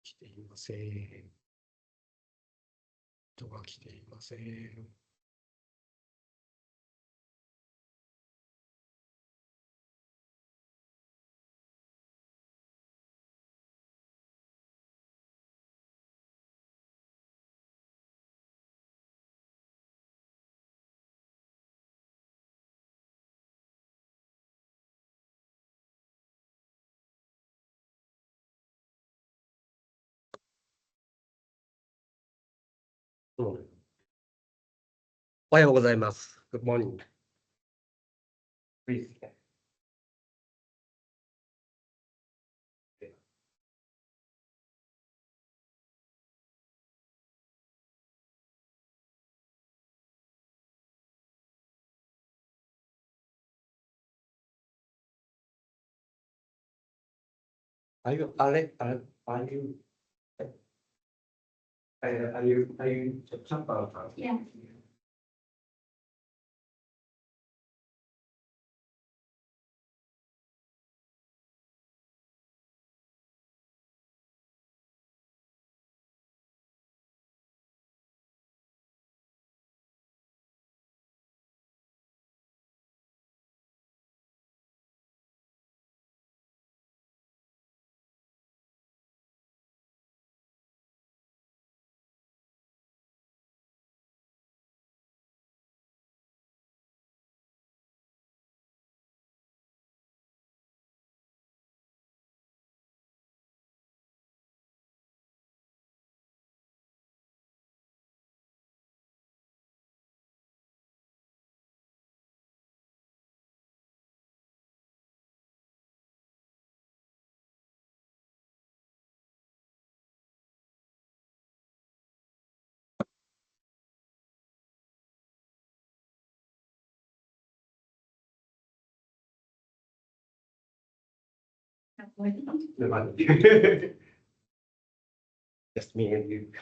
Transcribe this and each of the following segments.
来ていません。人が来ていません。おはようございます。Good morning. Please. Are you Alex? Are you? Are you Chapa? Yeah. Just me and you.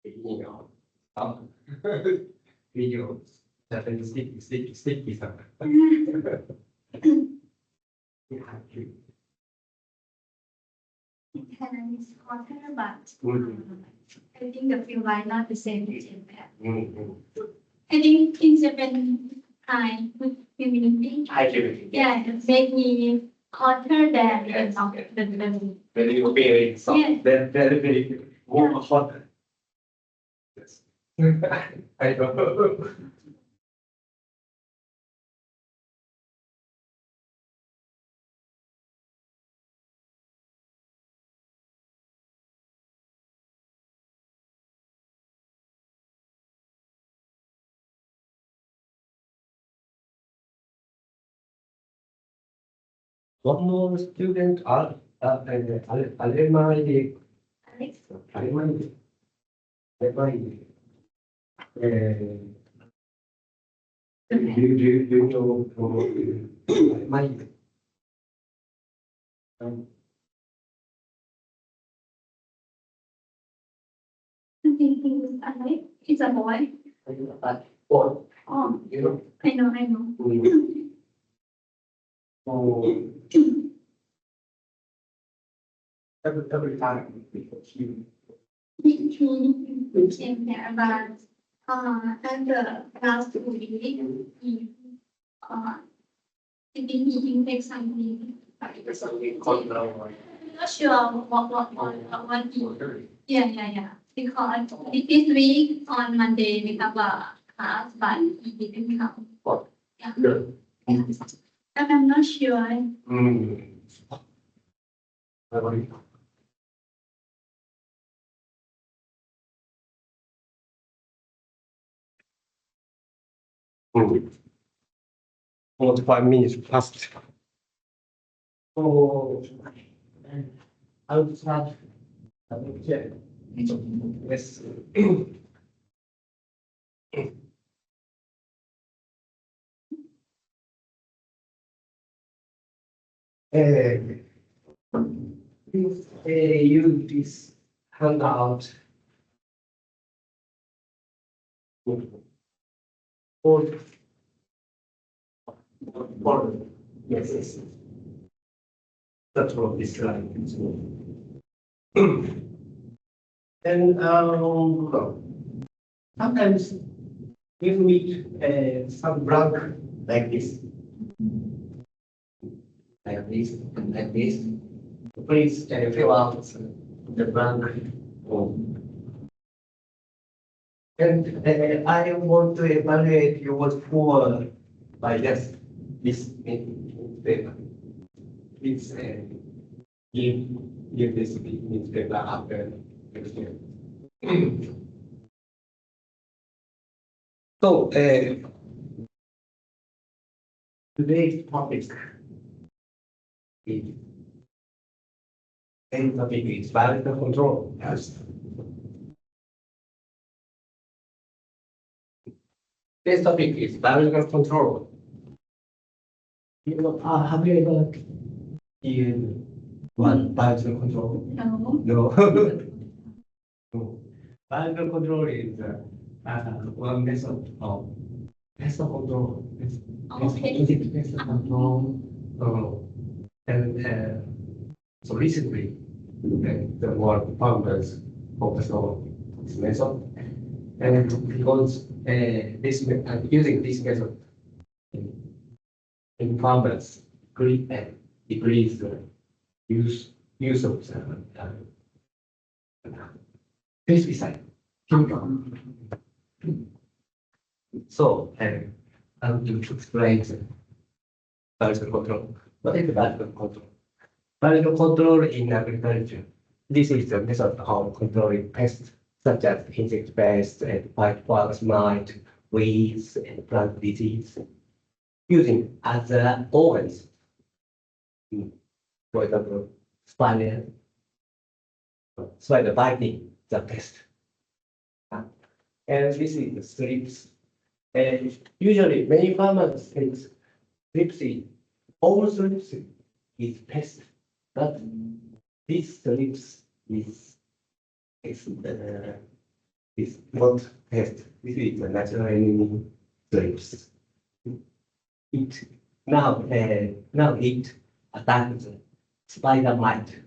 いいよ。あ、いいよ。じゃあ、スティッキーさん。Thailand is hotter, but I think the feel like not the same as Japan. I think in Japan, high humidity. High humidity. Yeah, it make me hotter than the Very, very soft. Yeah. Very more hot. Yes. I know. One more student, Alemani. Alex. Alemani. Do you know Alemani? I think he was Alex. He's a boy. Boy, Oh, you know. I know. So every time He came there, but and the last week, he I think he take something. something called I'm not sure what he. Yeah. Because this week on Monday we have a class, but he didn't come. What? Yeah. Good. And I'm not sure. Almost 5 minutes past. So I will start. Yes. Please use this handout. or yes, that's what this line is. And sometimes if we some blank like this, and like this, please fill out the blank form. And I want to evaluate your score by just this newspaper. Please give this newspaper after next year. So today's topic is biological control. Yes. This topic is biological control. You know, have you ever seen one biological control? No. No. No. Biological control is one method of pest control. Okay. Pest control. And so recently, the more farmers focus on this method. And because using this method in farmers decrease the use of pesticide chemical. So I want to explain the biological control. What is biological control? Biological control in agriculture. This is the method of controlling pests such as insect pests and whitebugs, mite, weeds, and plant disease, using other organs. For example, spider biting the pest. And this is the strips. And usually many farmers think all strips is pest, but these strips is not pest. This is the natural enemy strips. It now it attacks spider mite.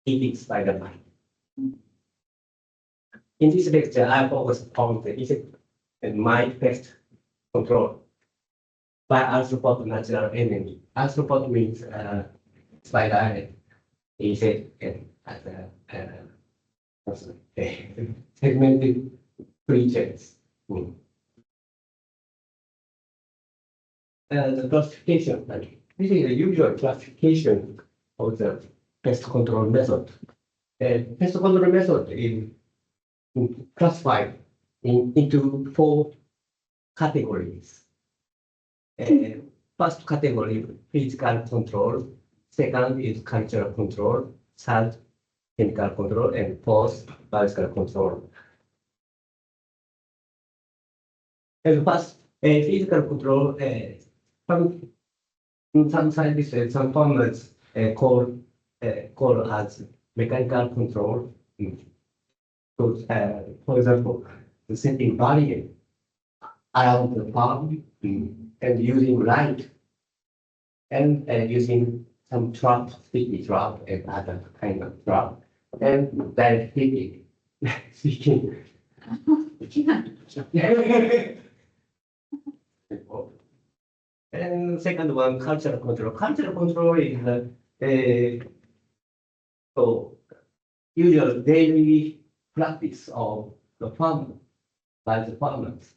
Eating spider mite. In this lecture, I focus on the insect and mite pest control by arthropod natural enemy. Arthropod means spider and insect and segmented creatures. The classification, this is the usual classification of the pest control method. Pest control method is classified into 4 categories. First category, physical control. Second is cultural control. Third, chemical control. And fourth, biological control. And first, physical control. Some scientists and some farmers call as mechanical control. So, for example, the setting barrier around the farm and using light and using some trap, sticky trap and other kind of trap, and direct speaking. And second one, cultural control. Cultural control is so usual daily practice of the farmer by the farmers.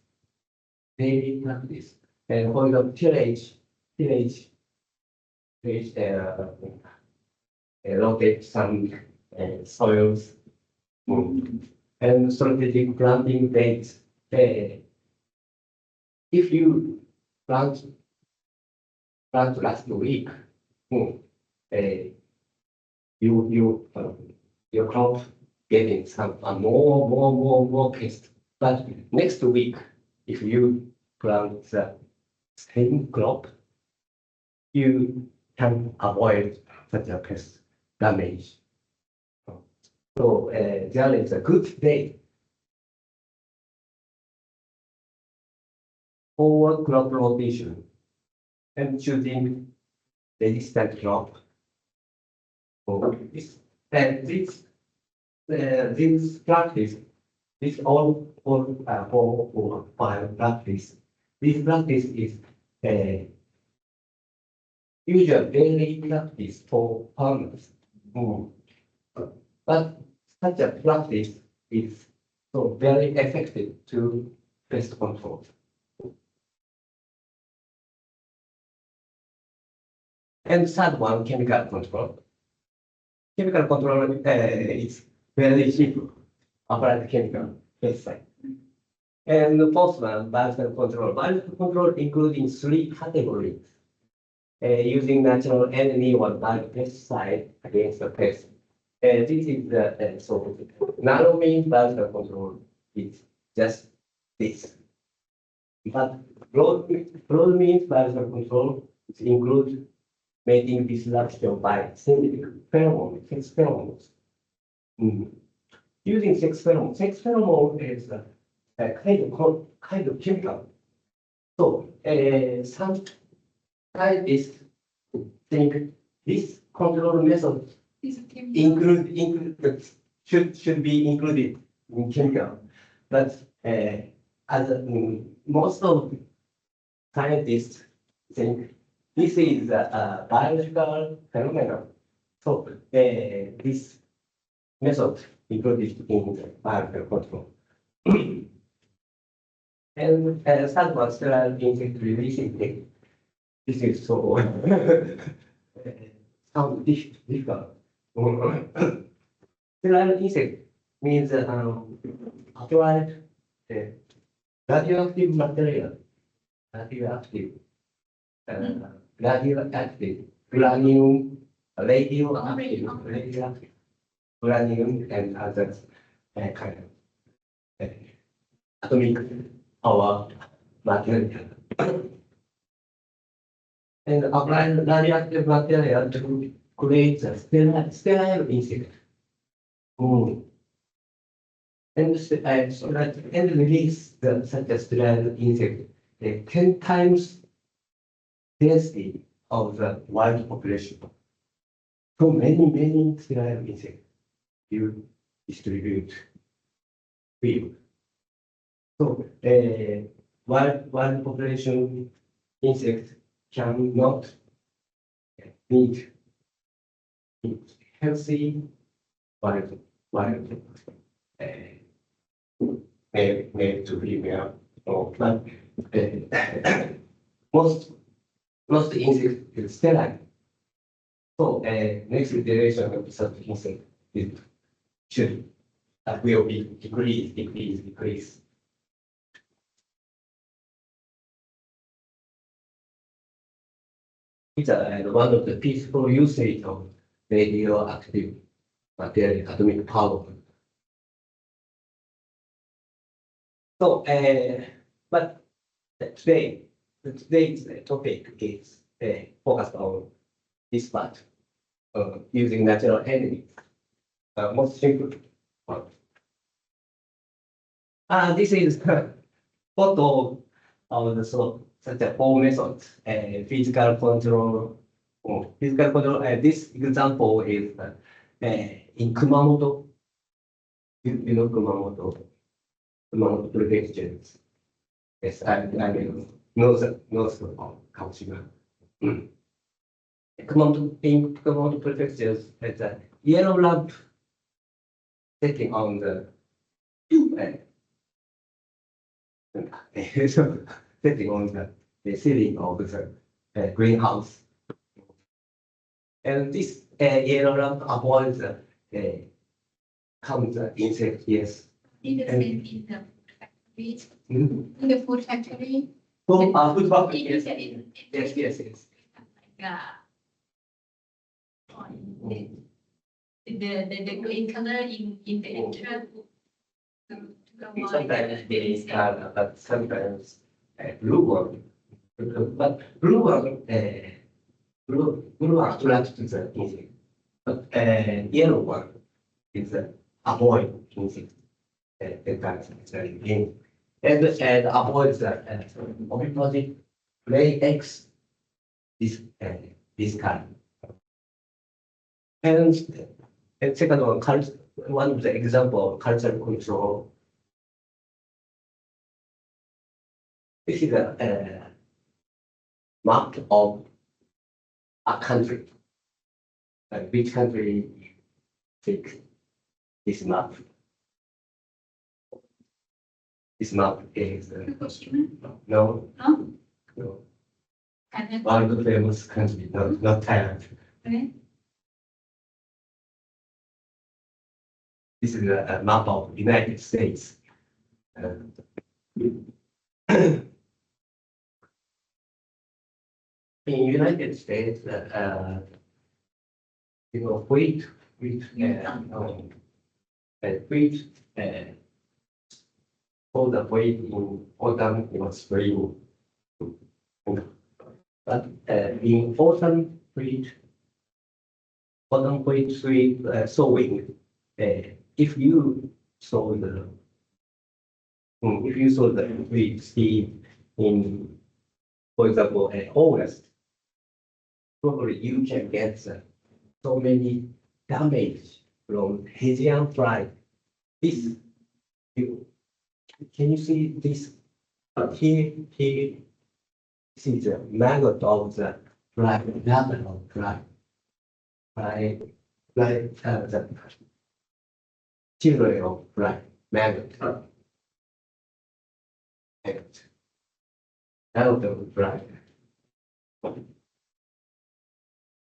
Daily practice. And for example, tillage, rotate some soils, and strategic planting dates. If you plant last week, your crop getting some more pest. But next week, if you plant the same crop, you can avoid such a pest damage. So there is a good day forward crop rotation and choosing resistant crop. So this practice, this all for five practice. This practice is usual daily practice for farmers. But such a practice is so very effective to pest control. And third one, chemical control. Chemical control is very simple. Apply the chemical pesticide. And the fourth one, biological control. Biological control including three categories. Using natural enemy or pesticide against the pest. This is the so narrow means biological control is just this. But broad means biological control includes making disruption by synthetic pheromones, sex pheromones. Using sex pheromone is a kind of chemical. So some scientists think this control method should be included in chemical, but as most of scientists think this is a biological phenomenon. So this method included in biological control. And third one, sterile insect releasing technique. This is so sound difficult. Sterile insect means applied radioactive material, radioactive uranium, radioactive uranium, and other kind of atomic power material. And apply radioactive material to create a sterile insect. And release such a sterile insect 10 times density of the wild population. So many sterile insects you distribute field. So wild population insects cannot meet healthy wild male to female. But most insects is sterile. So next generation of such insect will be decrease. It's one of the peaceful usage of radioactive material, atomic power. So, but today's topic is focused on this part, using natural enemies. Most simple one. This is photo of the such a four methods, physical control. Physical control. This example is in Kumamoto. You know Kumamoto prefectures. Yes, I mean north of Kagoshima. In Kumamoto prefectures, it's a yellow lamp setting on the setting on the ceiling of the greenhouse. And this yellow lamp avoids comes insect, yes. In the same in the food factory. In the food factory. Food factory, yes. Yes. Like the green color in the entrance. Sometimes there is color, but sometimes blue one. But blue one attracts to the insect. But yellow one is avoid insect. That's very green. and avoid the omnipotent play X this kind. And second one, one of the example of cultural control. This is a map of a country. Which country take this map? This map is Fukushima? no, No? no, Canada? world famous country, not Thailand. Okay. This is a map of United States. In United States, wheat, for the wheat in autumn was spring. But in autumn wheat sowing, if you sow the wheat seed in, for example, August, probably you can get so many damage from Hessian fly. This, can you see this? Here, this is the maggot of the fly, the children of fly, maggot. Out of fly.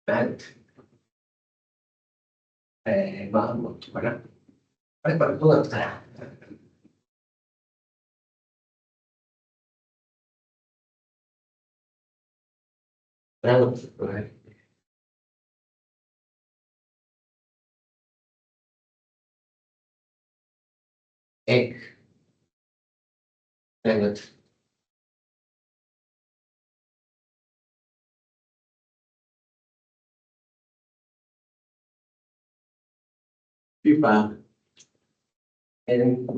Maggot. まあ、もう、かな。あれ、これどうなったかな。Maggot, right? Egg. Maggot. Pupa. And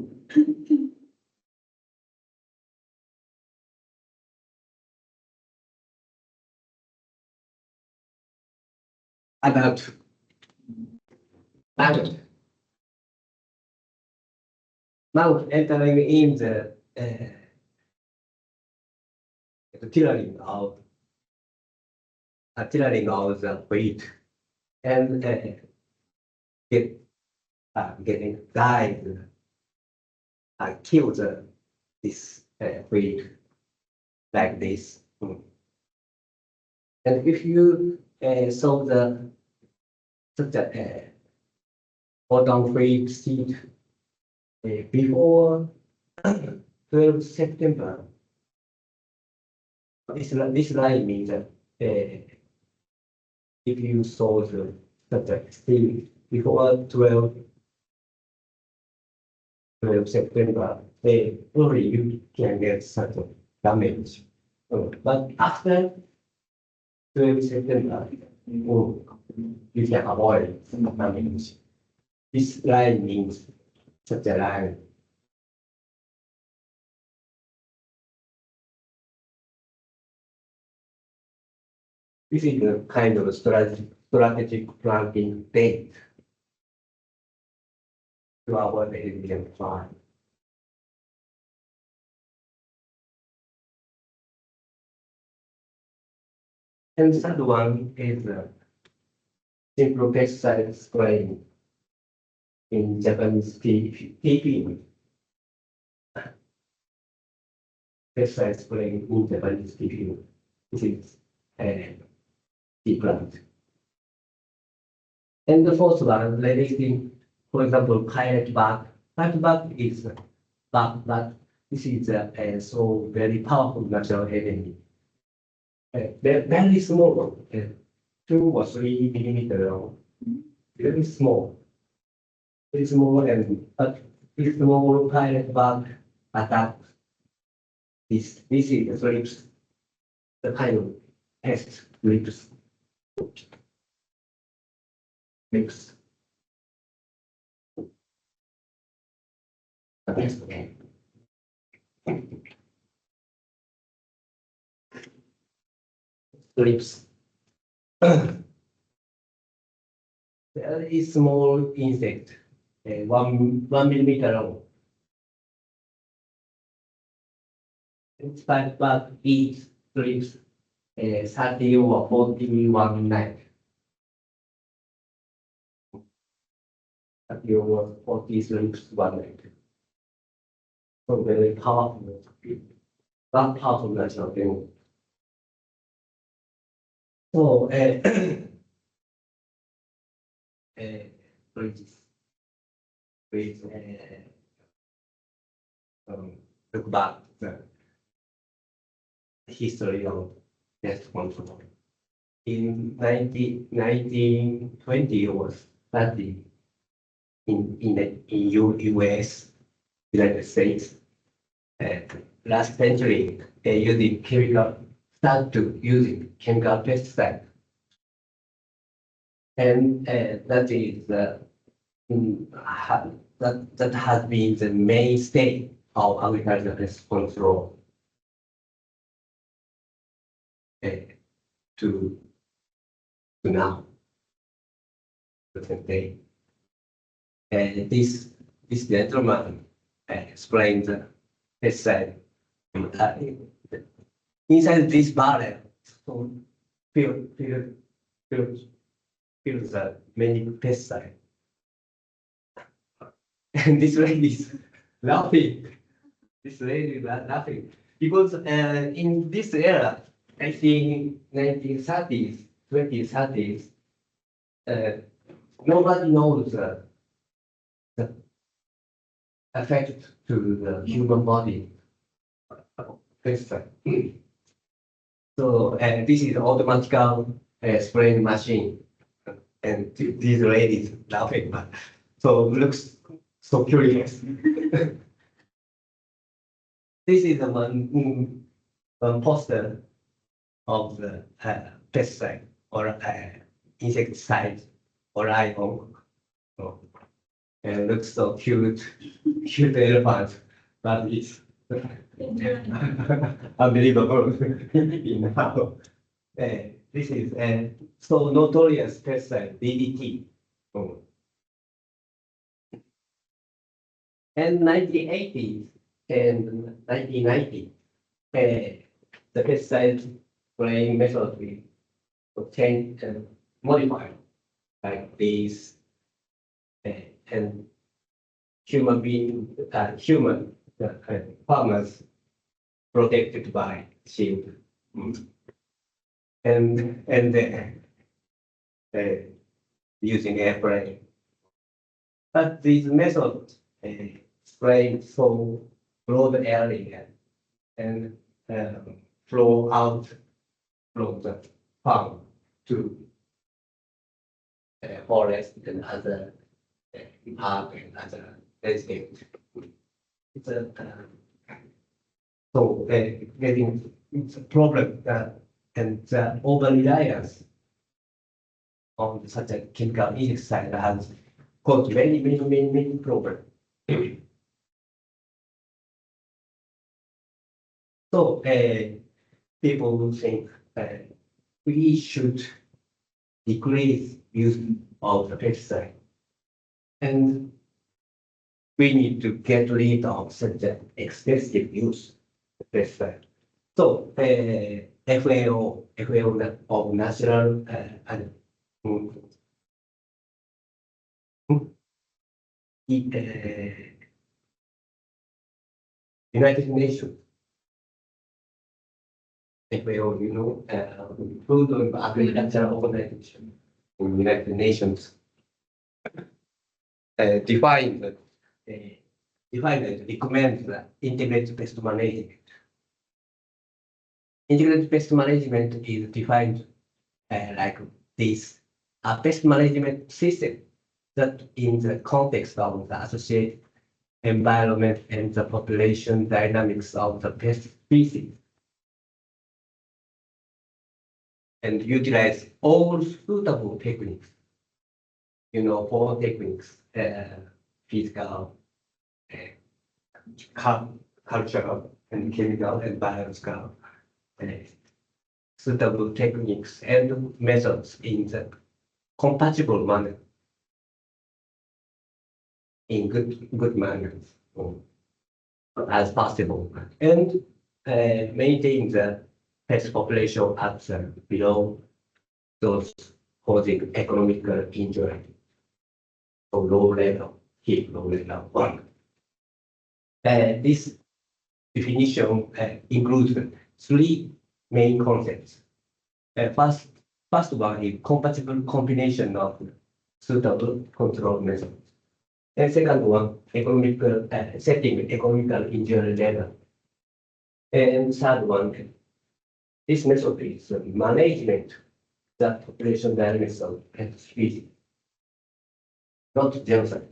adult. Maggot. Now entering in the tilling of the wheat and getting died, kill this wheat like this. And if you sow such a autumn wheat seed before 12 September, this line means that if you sow such a seed before 12 September, probably you can get such a damage. But after 12 September, you can avoid some damage. This line means such a line. This is a kind of strategic planting date to avoid the Indian fly. And the third one is simple pesticide spraying in Japanese TP. Pesticide spraying in Japanese TP. This is tea plant. And the fourth one, releasing, for example, pirate bug. Pirate bug is bug, but this is so very powerful natural enemy. Very small, 2 or 3 millimeter long, very small, and but this small pirate bug attack. This is thrips, the kind of pest thrips. Mix. Okay. Lips. There is small insect, 1 millimeter long. But each lips 30 or 41 night. 30 or 40 lips 1 night. So very powerful. That powerful natural thing. So, please, look back the history of pest control. In 1920 was studied in the US, United States. Last century, using chemical, start to using chemical pesticide. And that is that has been the mainstay of agricultural pest control to now, present day. And this gentleman explained the pesticide inside this barrel. So filled the many pesticide. And this lady is laughing. This lady is laughing because in this era, I think 1930s, 2030s, nobody knows the effect to the human body of pesticide. So this is automatical spraying machine, and these ladies laughing, but so looks so curious. This is one poster of the pesticide or insecticide or ion. So, and looks so cute, cute elephant, but it's unbelievable now. This is so notorious pesticide, DDT. And 1980s and 1990s, the pesticide spraying method will change and modify like this, and human farmers protected by shield, and using airplane. But this method spraying so broad area and flow out from the farm to forest and other park and other landscape. It's a so getting it's a problem and over reliance on such a chemical insecticide has caused many problems. So people think we should decrease use of the pesticide, and we need to get rid of such an excessive use of pesticide. So FAO of natural and United Nations. FAO, Food and Agriculture Organization in United Nations defined and recommend the integrated pest management. Integrated pest management is defined like this: a pest management system that, in the context of the associated environment and the population dynamics of the pest species, and utilize all suitable techniques, 4 techniques, physical, cultural, and chemical and biological suitable techniques and methods in the compatible manner, in good manner as possible, and maintain the pest population at the below those causing economical injury. So low level, keep low level one. This definition includes three main concepts. First one is compatible combination of suitable control methods. And second one, economical setting economical injury level. And third one, this method is management that population dynamics of pet species, not genocide,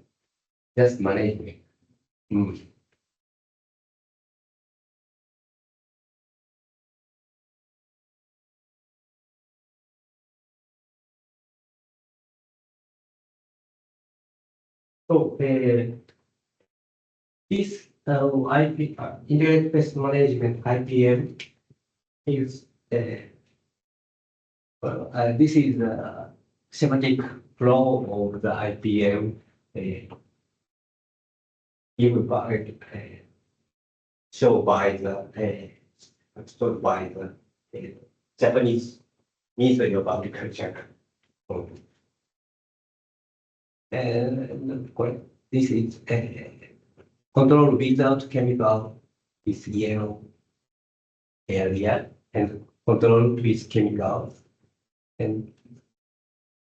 just management. So this integrated pest management IPM is this is the schematic flow of the IPM given by shown by the Japanese Ministry of Agriculture. And this is control without chemical is yellow area, and control with chemicals, and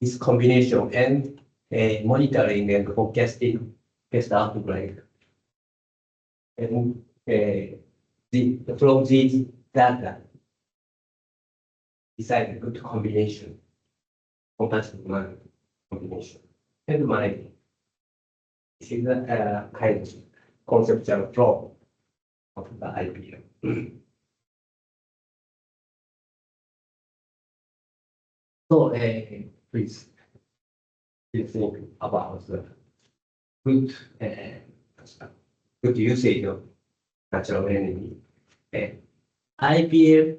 this combination and monitoring and forecasting pest outbreak. And from these data, decide a good combination, compatible combination, and managing. This is a kind of conceptual flow of the IPM. So please think about the good usage of natural enemy. IPM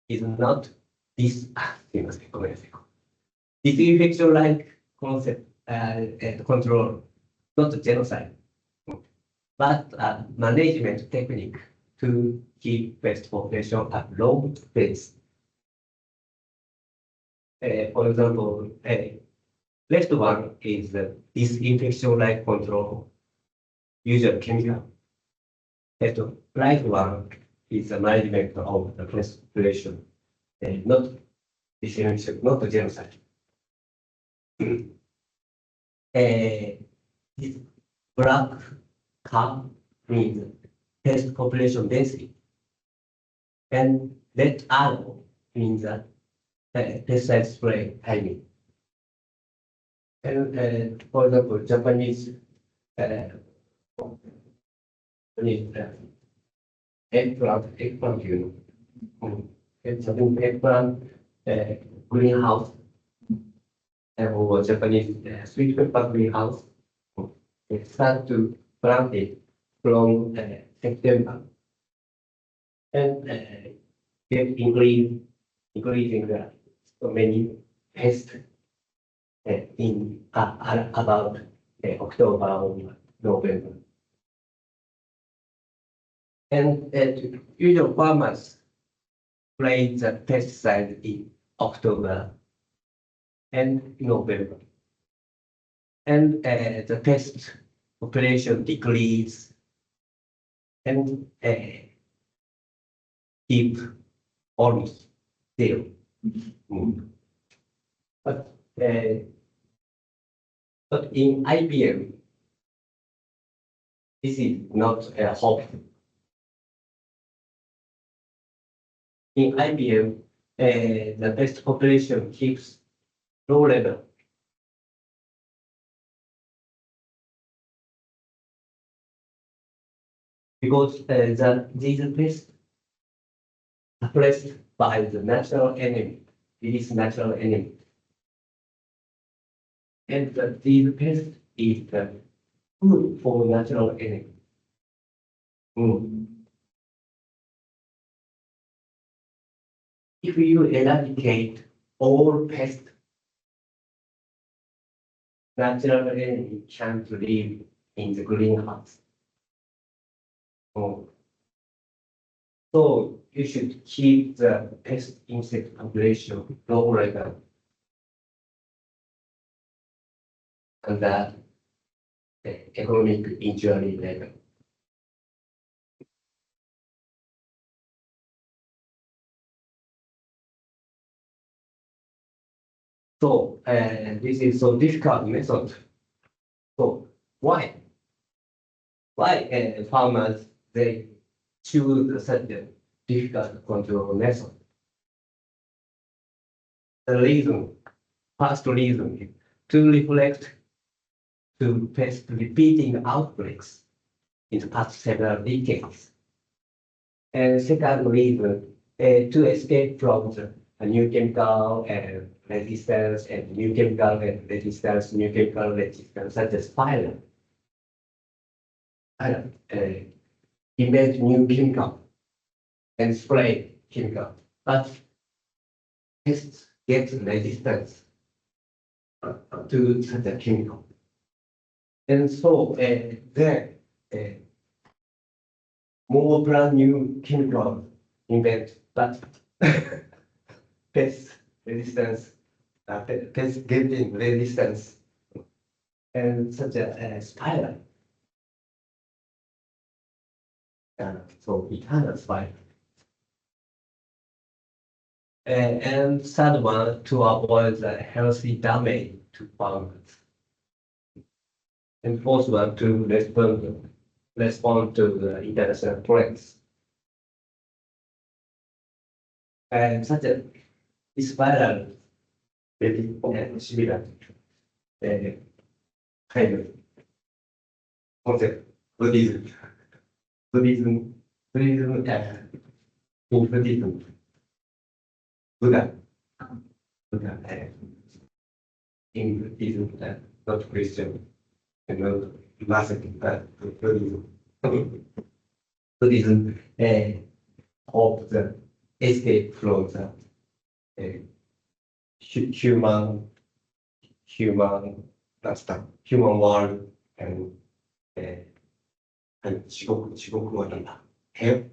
is not this disinfection-like concept control, not genocide, but management technique to keep pest population at low pace. For example, left one is the disinfection-like control, usual chemical. And right one is the management of the pest population, not disinfection, not genocide. This black curve means pest population density, and red arrow means that pesticide spray timing. And for example, Japanese eggplant, you know, it's an eggplant greenhouse, or Japanese sweet pepper greenhouse. It start to plant it from September, and get increasing the so many pests in about October or November. And usual farmers spray the pesticide in October and November. And the pest population decrease and keep almost zero. But in IPM, this is not a hope. In IPM, the pest population keeps low level. Because these pests are suppressed by the natural enemy. It is natural enemy. And these pests is food for natural enemy. if you eradicate all pests, natural enemy can't live in the greenhouse. Oh. So you should keep the pest insect population low level. And that economic injury level. So this is so difficult method. So why? Why farmers they choose such a difficult control method? The reason, first reason is to reflect to pest repeating outbreaks in the past several decades. And second reason, to escape from the new chemical resistance and new chemical resistance, new chemical resistance, such as spiral. Invent new chemical and spray chemical, but pests get resistance to such a chemical. And so then more brand new chemical invent, but pest resistance, pest getting resistance, and such a spiral. So eternal spiral. And third one, to avoid the healthy damage to farmers. And fourth one, to respond to the international trends. And such a spiral very similar kind of concept. Buddhism, in Buddhism, Buddha, in Buddhism, not Christian, and not Muslim, but Buddhism. Buddhism of the escape from the human world and 地獄はなんだ hell,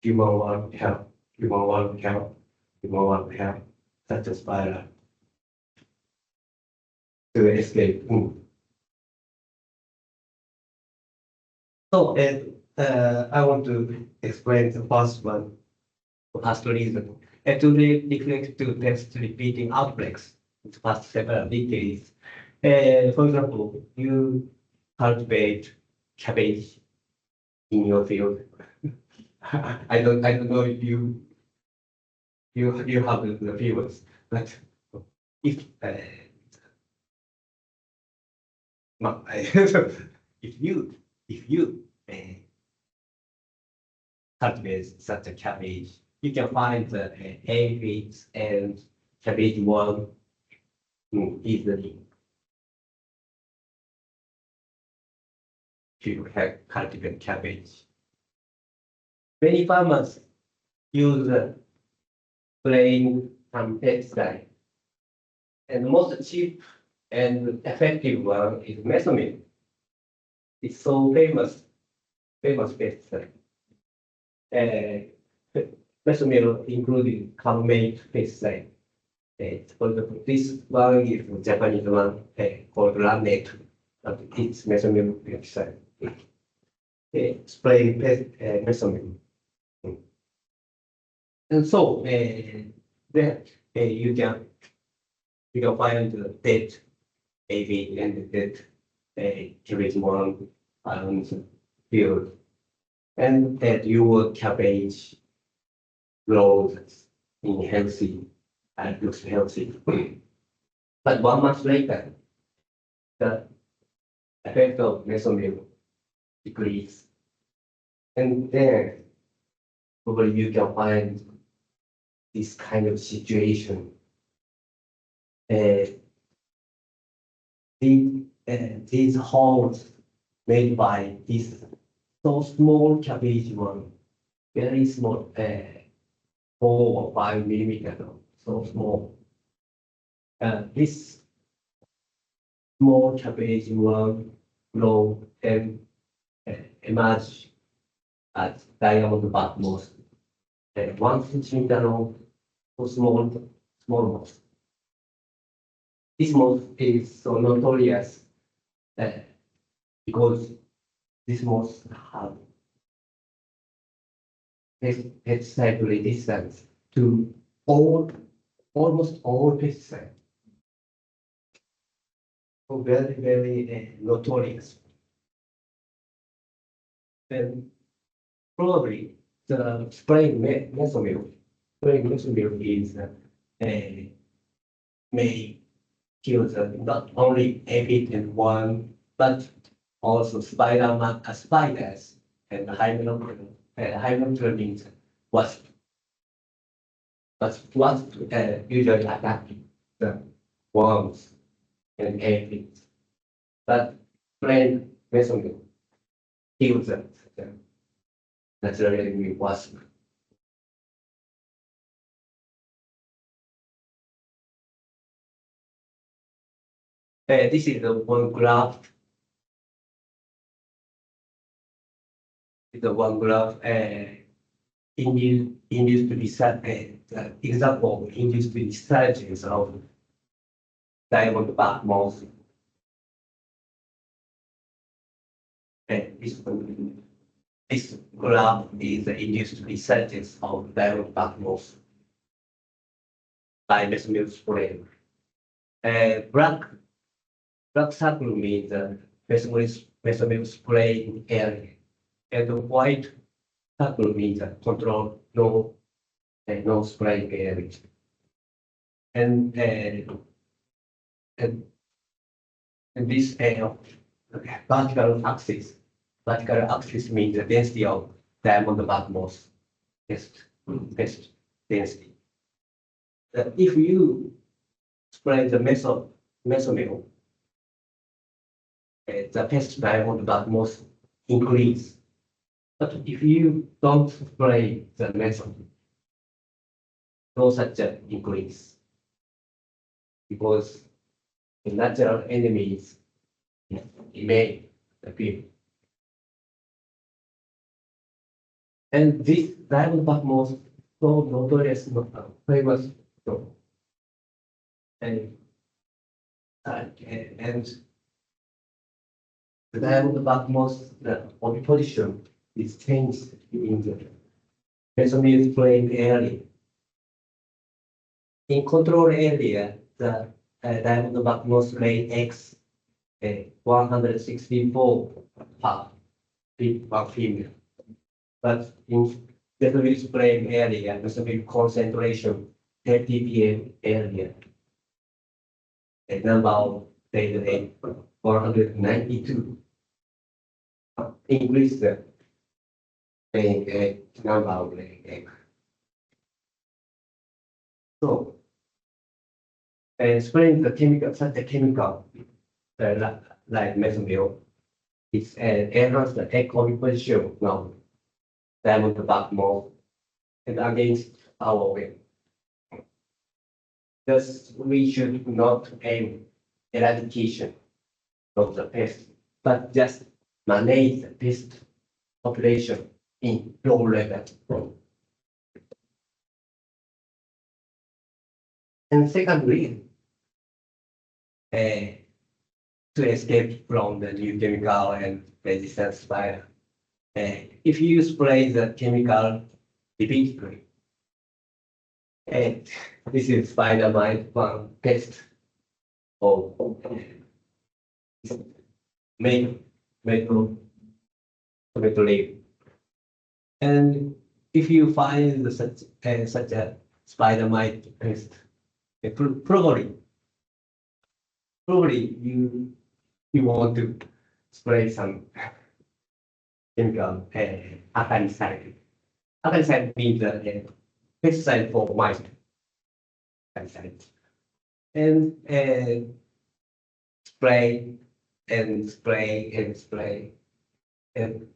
human world hell, human world hell, human world hell, such a spiral to escape. So I want to explain the first one, the first reason, to reflect to test repeating outbreaks in the past several decades. For example, you cultivate cabbage in your field. I don't know if you have the fields, but if if you cultivate such a cabbage, you can find the aphids and cabbage worm easily. If you have cultivate cabbage. Many farmers use spraying some pesticide, and the most cheap and effective one is mesomyl. It's so famous pesticide. Mesomyl including carbamate pesticide. For example, this one is Japanese one called Lanet, but it's mesomyl pesticide. Spray mesomyl. And so then you can find the dead aphid and dead cabbage worm on the field, and that your cabbage grows in healthy and looks healthy. But 1 month later, the effect of mesomyl decreases, and then probably you can find this kind of situation. These holes made by this so small cabbage worm, very small, 4 or 5 millimeter, so small. This small cabbage will grow and emerge at diameter but most 1 centimeter long or small moth. This moth is so notorious because this moth have pesticide resistance to almost all pesticides. So very notorious. And probably the spraying mesomyl is may kill not only aphid and worm, but also spiders and hymenopterans was usually attacking the worms and aphids. But plain mesomyl kills them. Naturally wasp. This is the one graph. The one graph induced research, example of induced resurgence of diamond bark moth. This graph is the induced resurgence of diamond bark moth by mesomyl spray. Black circle means mesomyl spray area, and the white circle means control no spray area. And this vertical axis means the density of diamond bark moth pest density. If you spray the mesomyl, the pest diamond bark moth increase. But if you don't spray the mesomyl, no such an increase, because the natural enemies may appear. And this diamond bark moth so notorious, famous, and the diamond bark moth, the oviposition is changed in the mesomyl spraying area. In control area, the diamond bark moth lay eggs 164 per one female. But in mesomyl spraying area, mesomyl concentration 10 ppm area, a number of data egg 192. Increase the number of egg. So, spraying the chemical, such a chemical like mesomyl, it's enhance the egg oviposition now diamond bark moth and against our will. Thus, we should not aim eradication of the pest, but just manage the pest population in low level. And secondly, to escape from the new chemical and resistance spider, if you spray the chemical repeatedly, and this is spider mite one pest or tomato leaf. And if you find such a spider mite pest, probably you want to spray some chemical acaricide. Acaricide means pesticide for mite. Acaricide. And spray and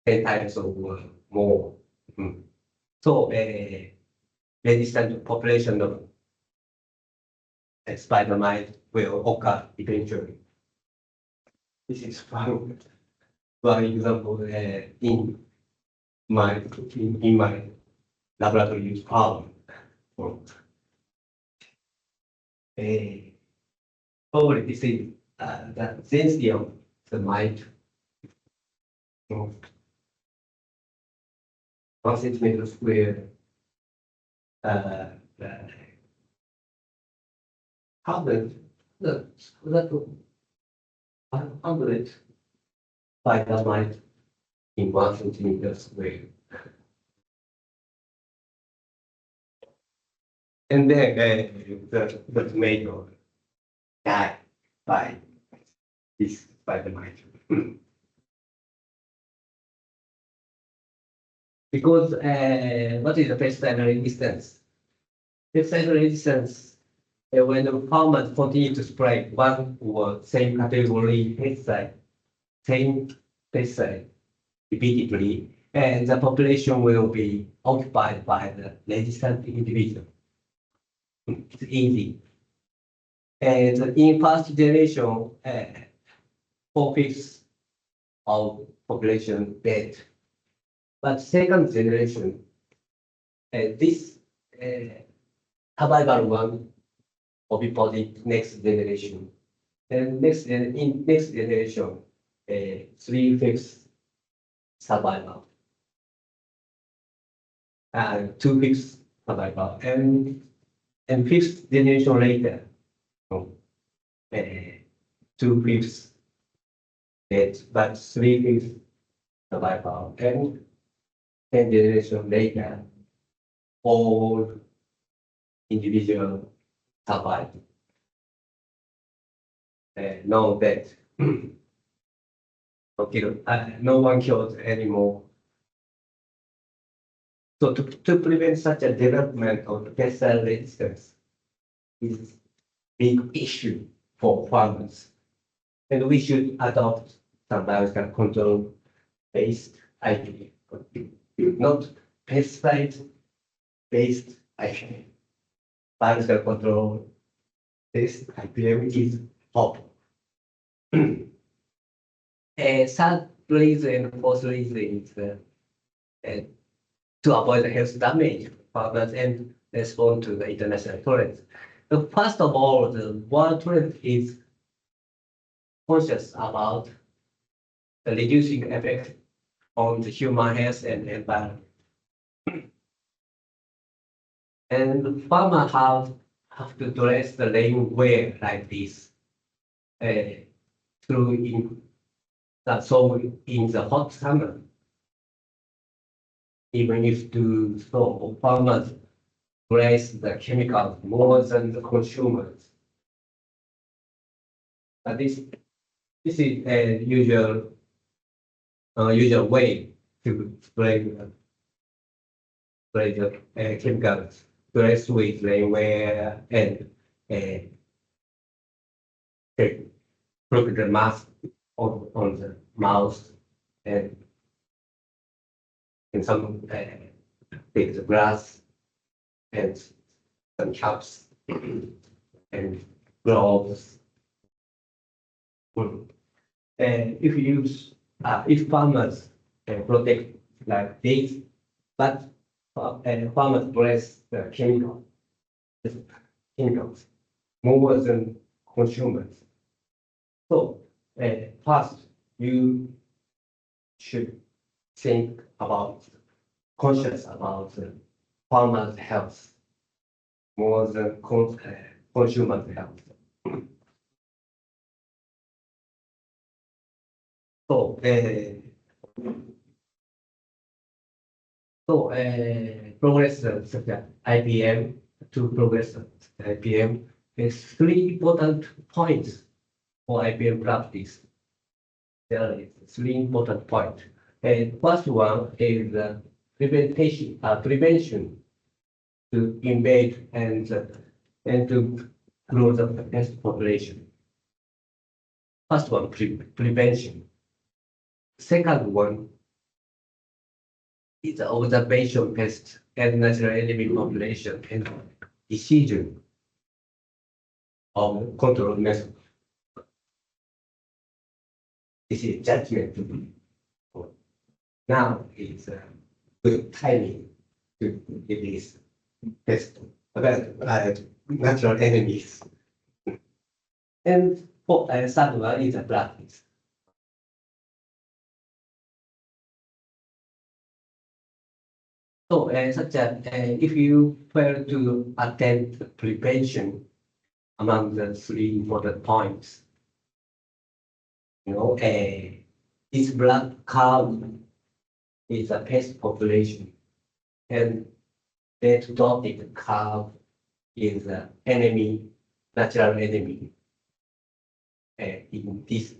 10 times or more. So resistant population of spider mite will occur eventually. This is one example in my laboratory use problem. Probably this is the density of the mite. 1 centimeter square. 100 spider mite in 1 centimeter square. And then the tomato died by this spider mite. Because what is the pesticide resistance? Pesticide resistance, when the farmers continue to spray one or same category same pesticide repeatedly, and the population will be occupied by the resistant individual. It's easy. And in first generation, 4/5 of population dead. But second generation, this survival one will be positive next generation. And in next generation, 3/5 survival. 2/5 survival. And fifth generation later, 2/5 dead, but 3/5 survival. And 10 generation later, all individual survive. No death. No one killed anymore. So to prevent such a development of pesticide resistance is a big issue for farmers. And we should adopt some biological control based idea, not pesticide based idea. Biological control based IPM is top. Third reason and fourth reason is to avoid the health damage farmers and respond to the international trends. First of all, the world trend is conscious about the reducing effect on the human health and environment. And farmers have to dress the rainwear like this so in the hot summer, even if farmers raise the chemicals more than the consumers. But this is a usual way to spray the chemicals, dress with rainwear and put the mask on the mouth and some take the grass and some caps and gloves. And if farmers protect like this, but farmers dress the chemicals more than consumers. So first, you should think conscious about farmers' health more than consumers' health. So, progress such as IPM to progress IPM is 3 important points for IPM practice. There are 3 important points. And first one is prevention to invade and to grow the pest population. First one, prevention. Second one It's observation pest and natural enemy population and decision of control method. This is judgment. Now it's good timing to release pest about natural enemies. And for third one is a practice. So such as if you fail to attend prevention among the three important points, this black curve is a pest population, and that dotted curve is an enemy, natural enemy. In this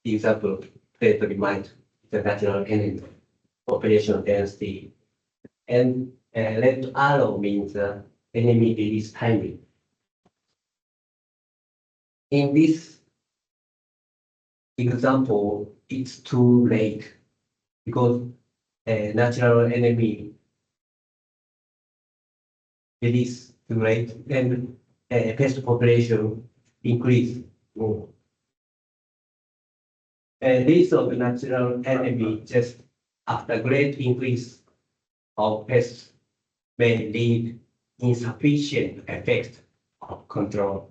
example, please remind the natural enemy population density. And red arrow means enemy release timing. In this example, it's too late because natural enemy release too late and pest population increase more. Release of natural enemy just after great increase of pests may lead insufficient effect of control.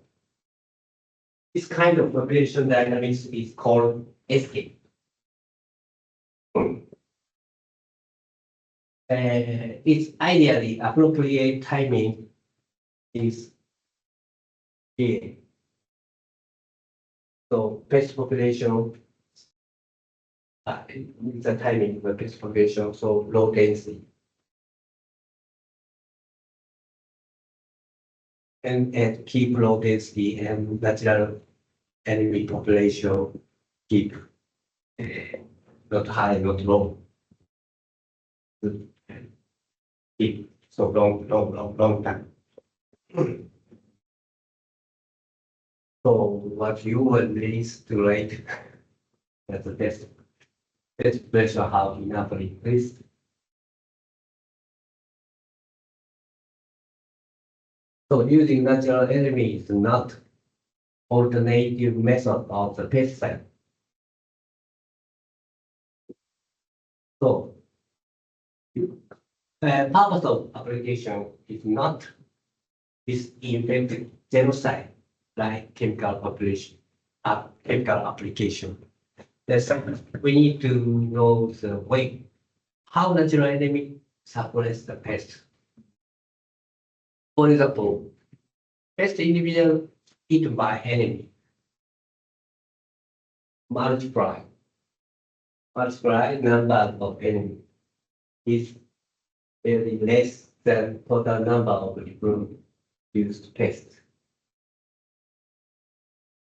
This kind of population dynamics is called escape. Its ideally appropriate timing is here. So pest population, the timing of the pest population, so low density. And keep low density and natural enemy population keep not high, not low. Keep so long time. So what you will release too late, that's the best. Let's measure how enough increased. So using natural enemy is not alternative method of the pesticide. So purpose of application is not disinfectant genocide like chemical population, chemical application. We need to know the way how natural enemy suppress the pest. For example, pest individual eaten by enemy multiply number of enemy is very less than total number of used pests.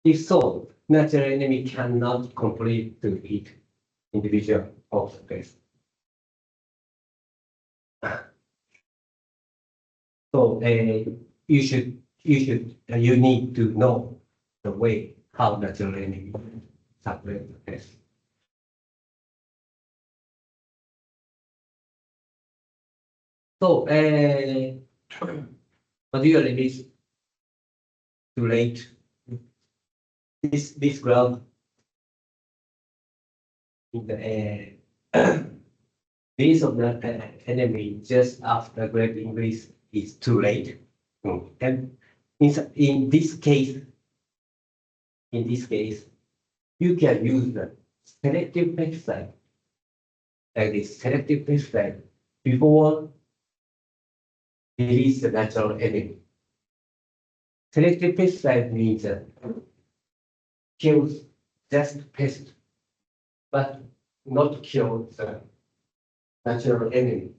If so, natural enemy cannot complete to eat individual of the pest. So you need to know the way how natural enemy suppress the pest. So material release too late. This graph in the base of the enemy just after great increase is too late. And in this case, you can use the selective pesticide, like this selective pesticide, before release the natural enemy. Selective pesticide means kills just pest, but not kill the natural enemy.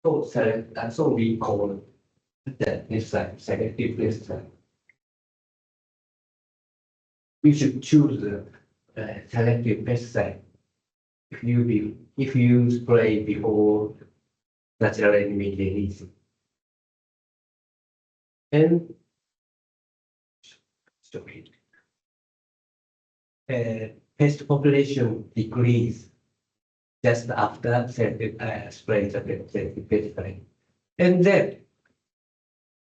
So we call that pesticide selective pesticide. We should choose the selective pesticide if you spray before natural enemy release. And pest population decrease just after spraying the pesticide. And then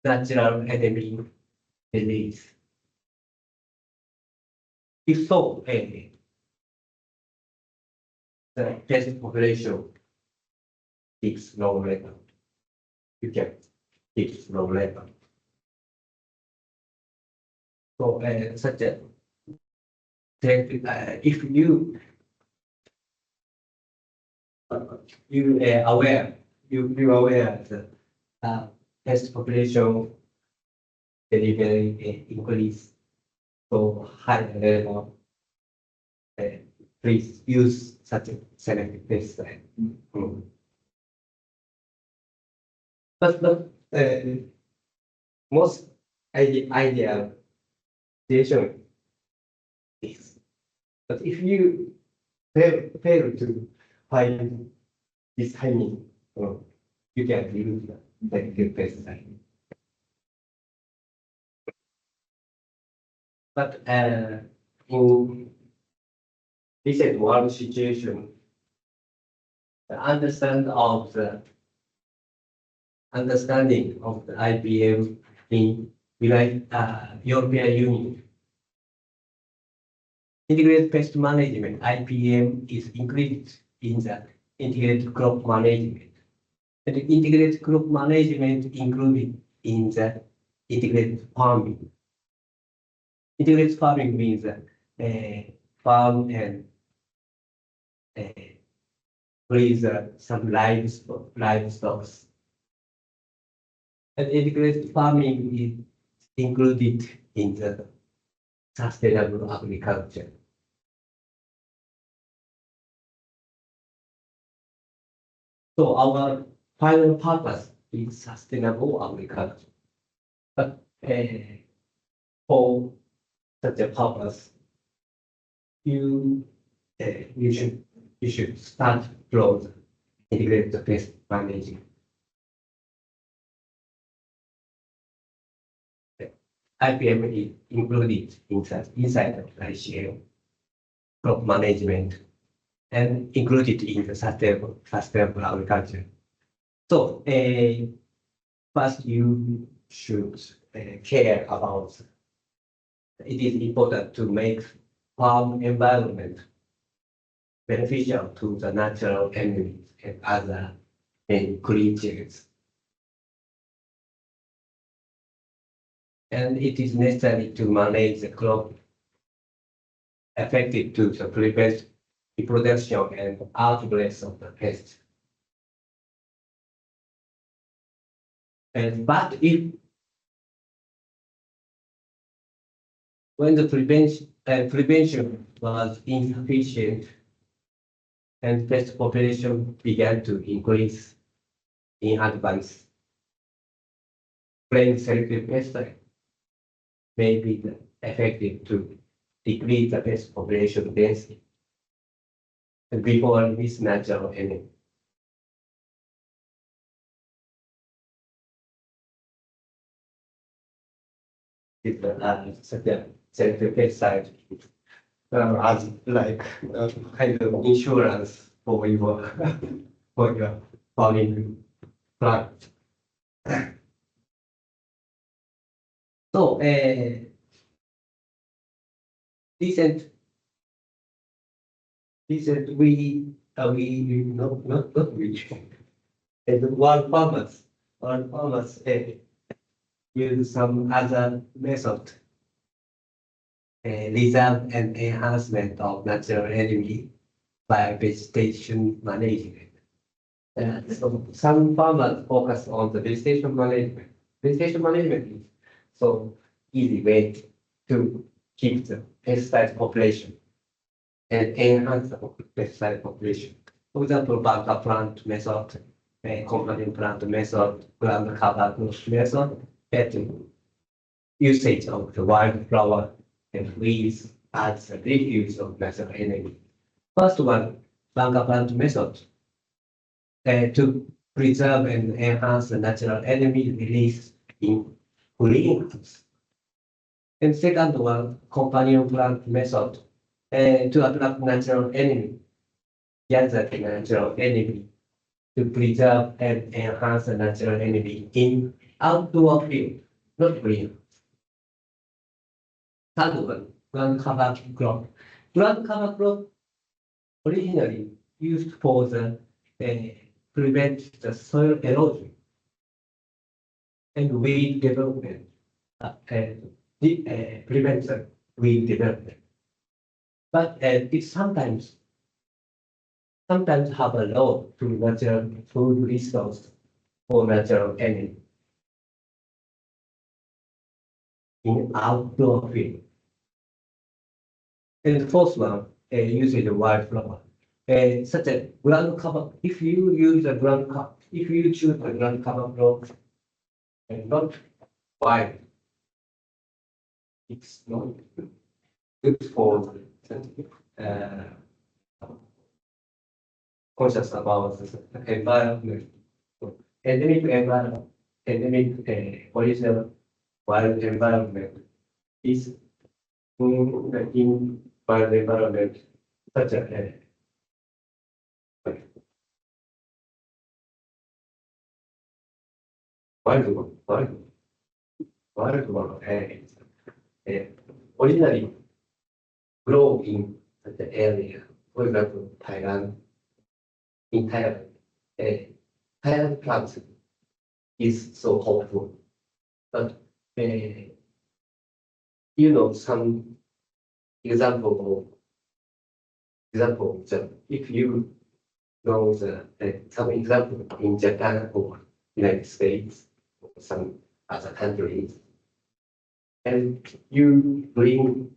natural enemy release. If so, the pest population keeps low level. You can keep low level. So such a if you aware that pest population delivery increase so high level, please use such a selective pesticide. But the most ideal situation is, but if you fail to find this timing, you can use the selective pesticide. But in recent world situation, the understanding of the IBM in European Union, integrated pest management (IPM) is included in the integrated crop management, and the integrated crop management included in the integrated farming. Integrated farming means farm and raise some livestock. And integrated farming is included in the sustainable agriculture. So our final purpose is sustainable agriculture. But for such a purpose, you should start from integrated pest management. IPM is included inside of ICL crop management and included in the sustainable agriculture. So first you should care about. It is important to make farm environment beneficial to the natural enemies and other creatures. And it is necessary to manage the crop effective to prevent reproduction and outbreaks of the pests. But when the prevention was insufficient and pest population began to increase in advance, spraying selective pesticide may be effective to decrease the pest population density and before this natural enemy. Such a selective pesticide as like kind of insurance for your farming product. So recent we not we and one farmers use some other method reserve and enhancement of natural enemy by vegetation management. So some farmers focus on the vegetation management. Vegetation management is so easy way to keep the pesticide population and enhance the pesticide population. For example, bunker plant method, companion plant method, ground cover method, and usage of the wildflower and weeds as the refuge of natural enemy. First one, bunker plant method, to preserve and enhance the natural enemy release in greenhouse. And second one, companion plant method, to attract natural enemy gather the natural enemy to preserve and enhance the natural enemy in outdoor field, not green. Third one, ground cover crop. Ground cover crop originally used for the prevent the soil erosion and weed development, and prevent the weed development. But it sometimes have a loss to natural food resource or natural enemy in outdoor field. And the fourth one, using the wildflower. Such a ground cover, if you use a ground cover, if you choose a ground cover crop and not wild, it's not good for conscious about the environment. Endemic environment, endemic original wild environment is in wild environment such a wild one originally grow in such an area. For example, Thailand. In Thailand, Thailand plant is so hopeful, but some example that if you know some example in Japan or United States or some other countries, and you bring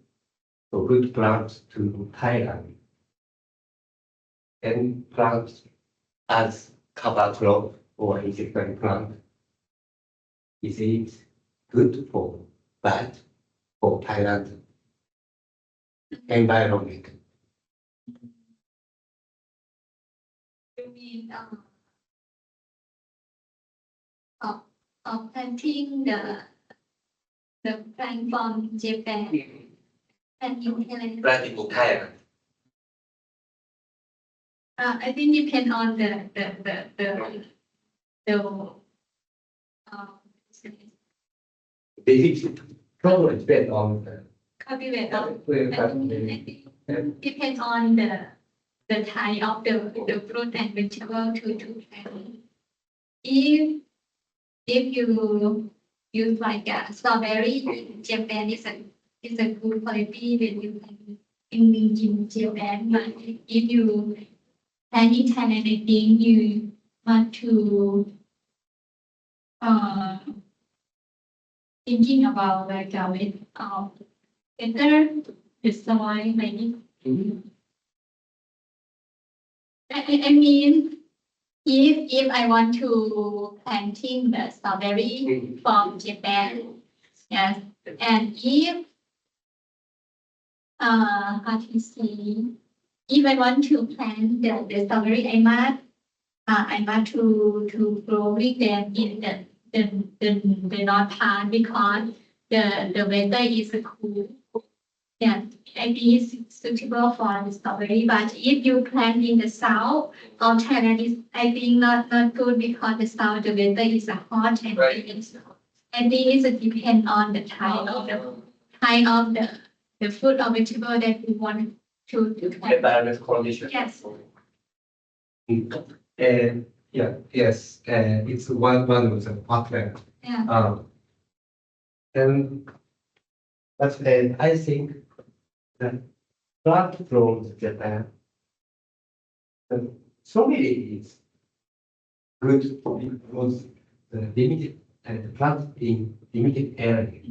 a good plant to Thailand and plant as cover crop or insect plant, is it good for bad for Thailand environment? You mean planting the plant from Japan and in Thailand? Planting in Thailand. I think depend on the Probably depend on cultivate of. I think depends on the type of the fruit and vegetable to plant. If you use like a strawberry in Japan is a good quality when you can in Japan, but if you plant in Thailand, I think you want to thinking about like better the soil maybe. I mean, if I want to planting the strawberry from Japan, yes, and if how to say, if I want to plant the strawberry, I must to growing them in the north part because the weather is cool. Yeah, it is suitable for the strawberry. But if you plant in the south of Thailand, is I think not good because the south the weather is hot and I think it depends on the type of the fruit or vegetable that you want to plant. environment condition. Yes. Yes, it's one of the partner. Yeah. And but I think that plant from Japan, strawberry is good because the limited and plant in limited area.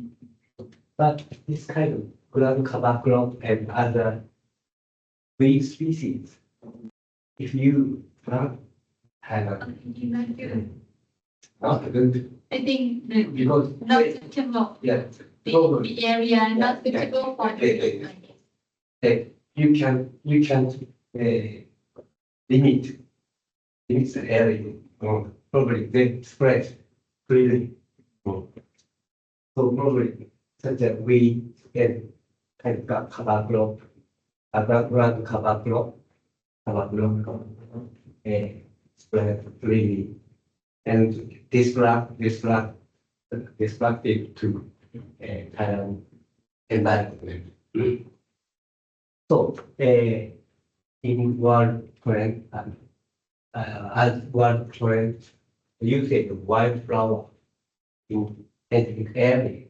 But this kind of ground cover crop and other weed species, if you plant not good I think because not suitable. yeah, The area not suitable for you can limit the area. Probably they spread freely. So probably such that we can kind of cover crop, ground cover crop about spread freely and destructive to Thailand environment. So, in world trend, as world trend, usage of wildflower in endemic area,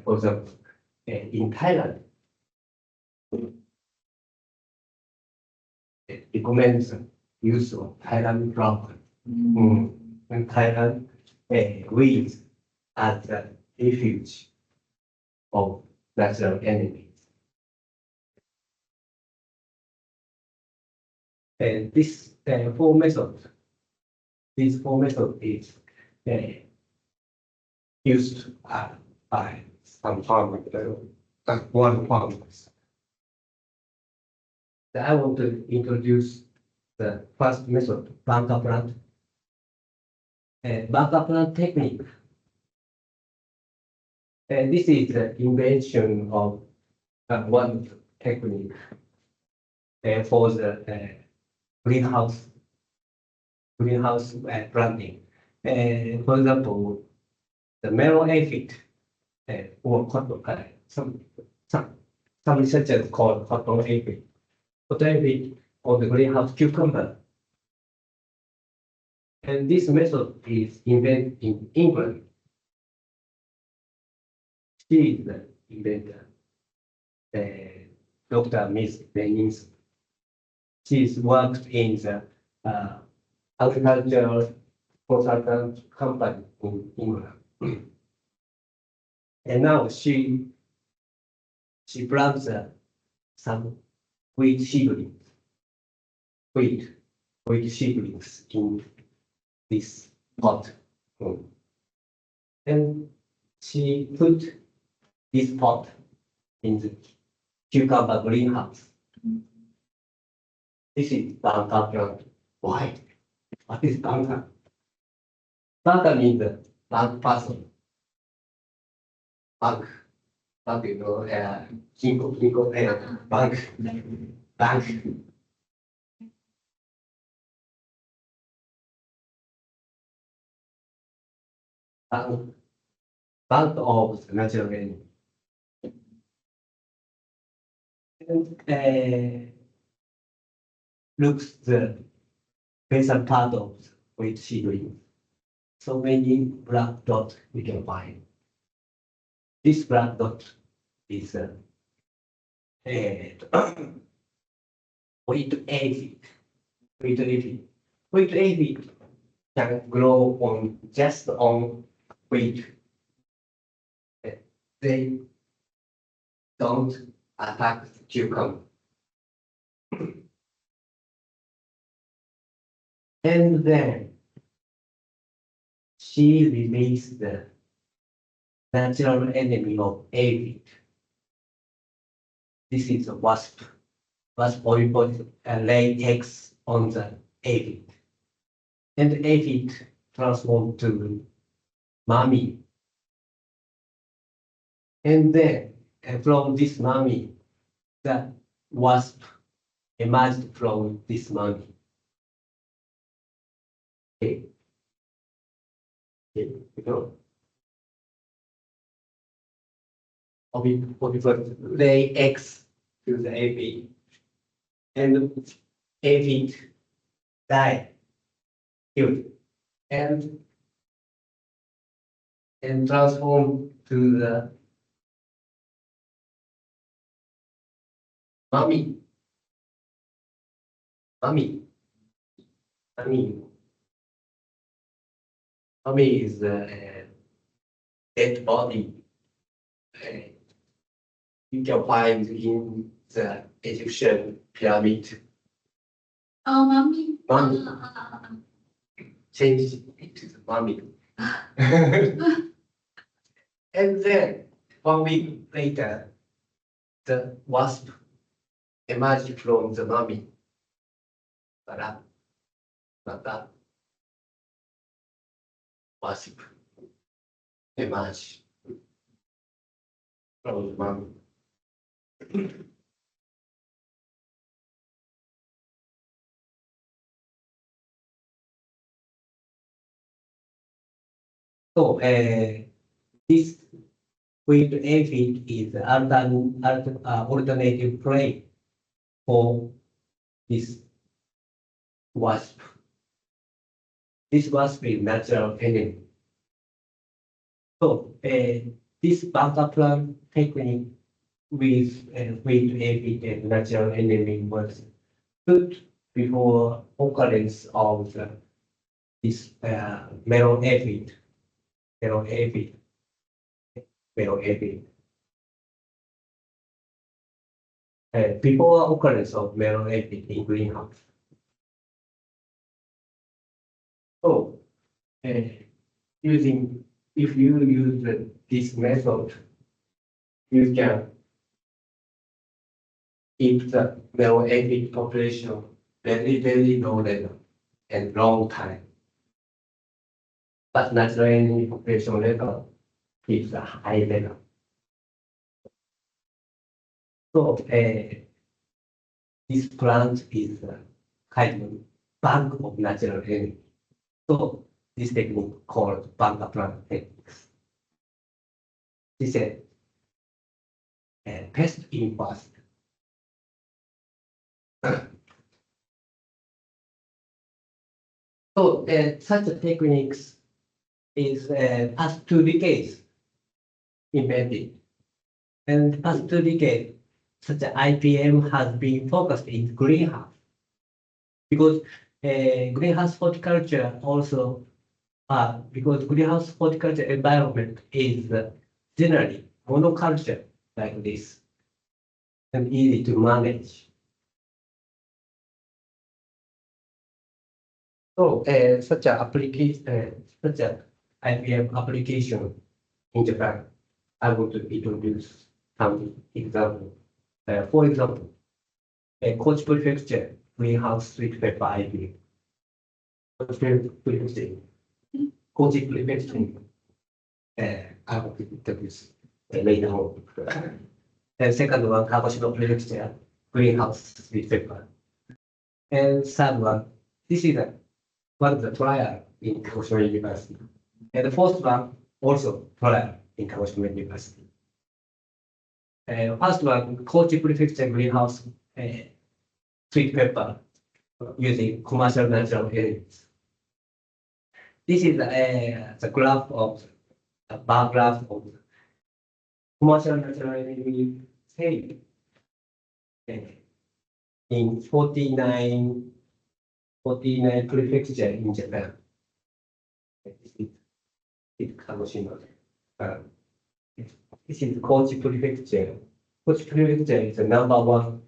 for example, in Thailand, it recommends use of Thailand flower. And Thailand weeds as a refuge of natural enemies. And these four methods is used by some farmers, one farmers. I want to introduce the first method, bunker plant. Bunker plant technique. This is the invention of one technique for the greenhouse planting. For example, the melon aphid or cotton, some researchers call cotton aphid. Cotton aphid or the greenhouse cucumber. And this method is invented in England. She is the inventor, Dr. Miss Bennings. She's worked in the agricultural consultant company in England. And now she plants some wheat seedlings in this pot. And she put this pot in the cucumber greenhouse. This is bunker plant. Why? What is bunker? Bunker means bunk person. Bunk, you know, bank. Bank of natural enemy. And looks the basal part of wheat seedling. So many black dots we can find. This black dot is wheat aphid. Wheat aphid can grow on just on wheat. They don't attack the cucumber. And then she released the natural enemy of aphid. This is a wasp. Wasp oil lay eggs on the aphid. And the aphid transformed to mummy. And then from this mummy, the wasp emerged from this mummy. Okay. You know, lay eggs to the aphid, and aphid die, killed, and transform to the mummy. Mummy is the dead body. You can find in the Egyptian pyramid. Oh, mommy. Change it to the mummy. And then 1 week later, the wasp emerged from the mummy. But that wasp emerged from the mummy. So this with aphid is alternative prey for this wasp. This wasp is natural enemy. So this backup plan technique with aphid and natural enemy was put before occurrence of this melon aphid. Before occurrence of melon aphid in greenhouse. So if you use this method, you can keep the melon aphid population very low level and long time. But natural enemy population level is a high level. So this plant is a kind of bank of natural enemy. So this technique called bank plant techniques. This is pest in fast. So such techniques is past 2 decades invented. And past 2 decades, such IPM has been focused in greenhouse. Because greenhouse horticulture also, because greenhouse horticulture environment is generally monoculture like this and easy to manage. So such an application, such an IPM application in Japan, I want to introduce some example. For example, Kochi Prefecture greenhouse sweet pepper IPM. Kochi Prefecture, I will introduce later on. And second one, Kagoshima Prefecture greenhouse sweet pepper. And third one, this is one of the trial in Kagoshima University. And the fourth one, also trial in Kagoshima University. First one, Kochi Prefecture greenhouse sweet pepper using commercial natural elements. This is the graph of a bar graph of commercial natural element sale in 49 prefecture in Japan. It's Kagoshima. This is Kochi Prefecture. Kochi Prefecture is the number one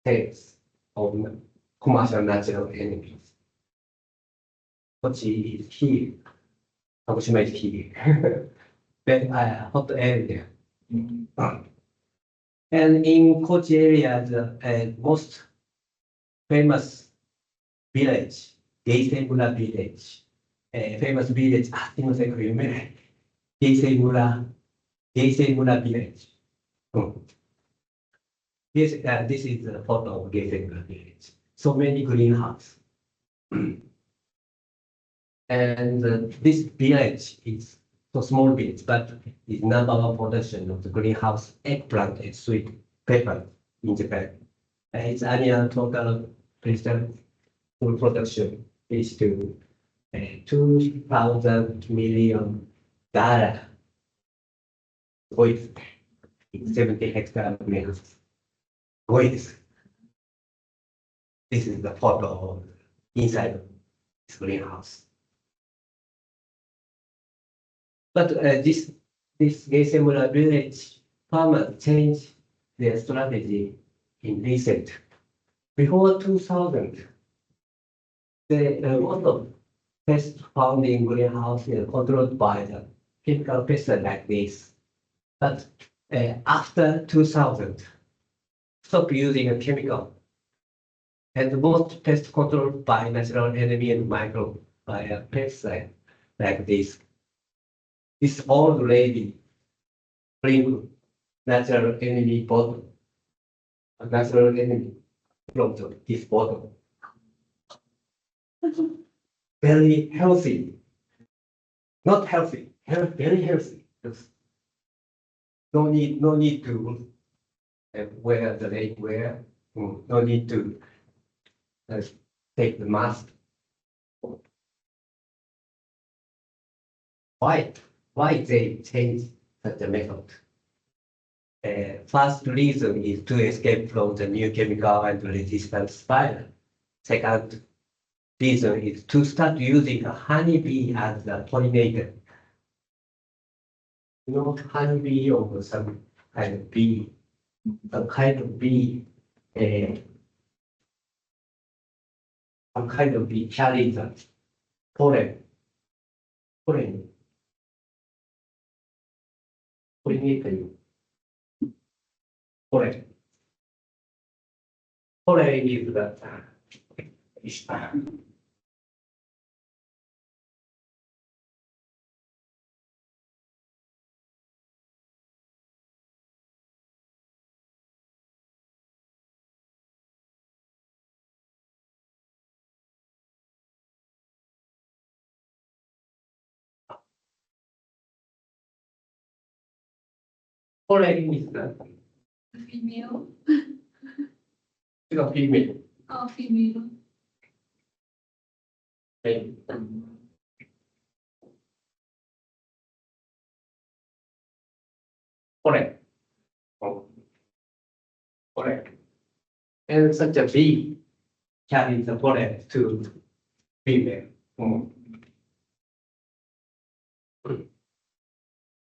sales of commercial natural enemies. Kochi is here. Kagoshima is here. Then hot area. And in Kochi area, the most famous village, Geisei-mura village. Famous village, すみません、これ読めない。Geisei-mura village. Yes, this is the photo of Geisei-mura village. So many greenhouse. And this village is so small village, but is number one production of the greenhouse eggplant and sweet pepper in Japan. Its annual total full production is to $2,000 million with 70 hectare greenhouse. This is the photo inside of this greenhouse. But this Geisei-mura village farmers changed their strategy in recent. Before 2000, the most of pests found in greenhouse is controlled by the chemical pesticide like this. But after 2000, stop using a chemical. And most pests controlled by natural enemy and microbe by a pesticide like this. This old lady bring natural enemy bottle, a natural enemy from this bottle. Very healthy. not healthy, very healthy. Just no need to wear the rainwear. No need to take the mask. Why they change such a method? First reason is to escape from the new chemical and resistance spiral. Second reason is to start using a honeybee as the pollinator. You know, honeybee or some kind of bee, some kind of bee carries the pollen, pollinator, pollen. Pollen is the pollen is the Female female. or female. Pollen. Pollen. And such a bee carries the pollen to female.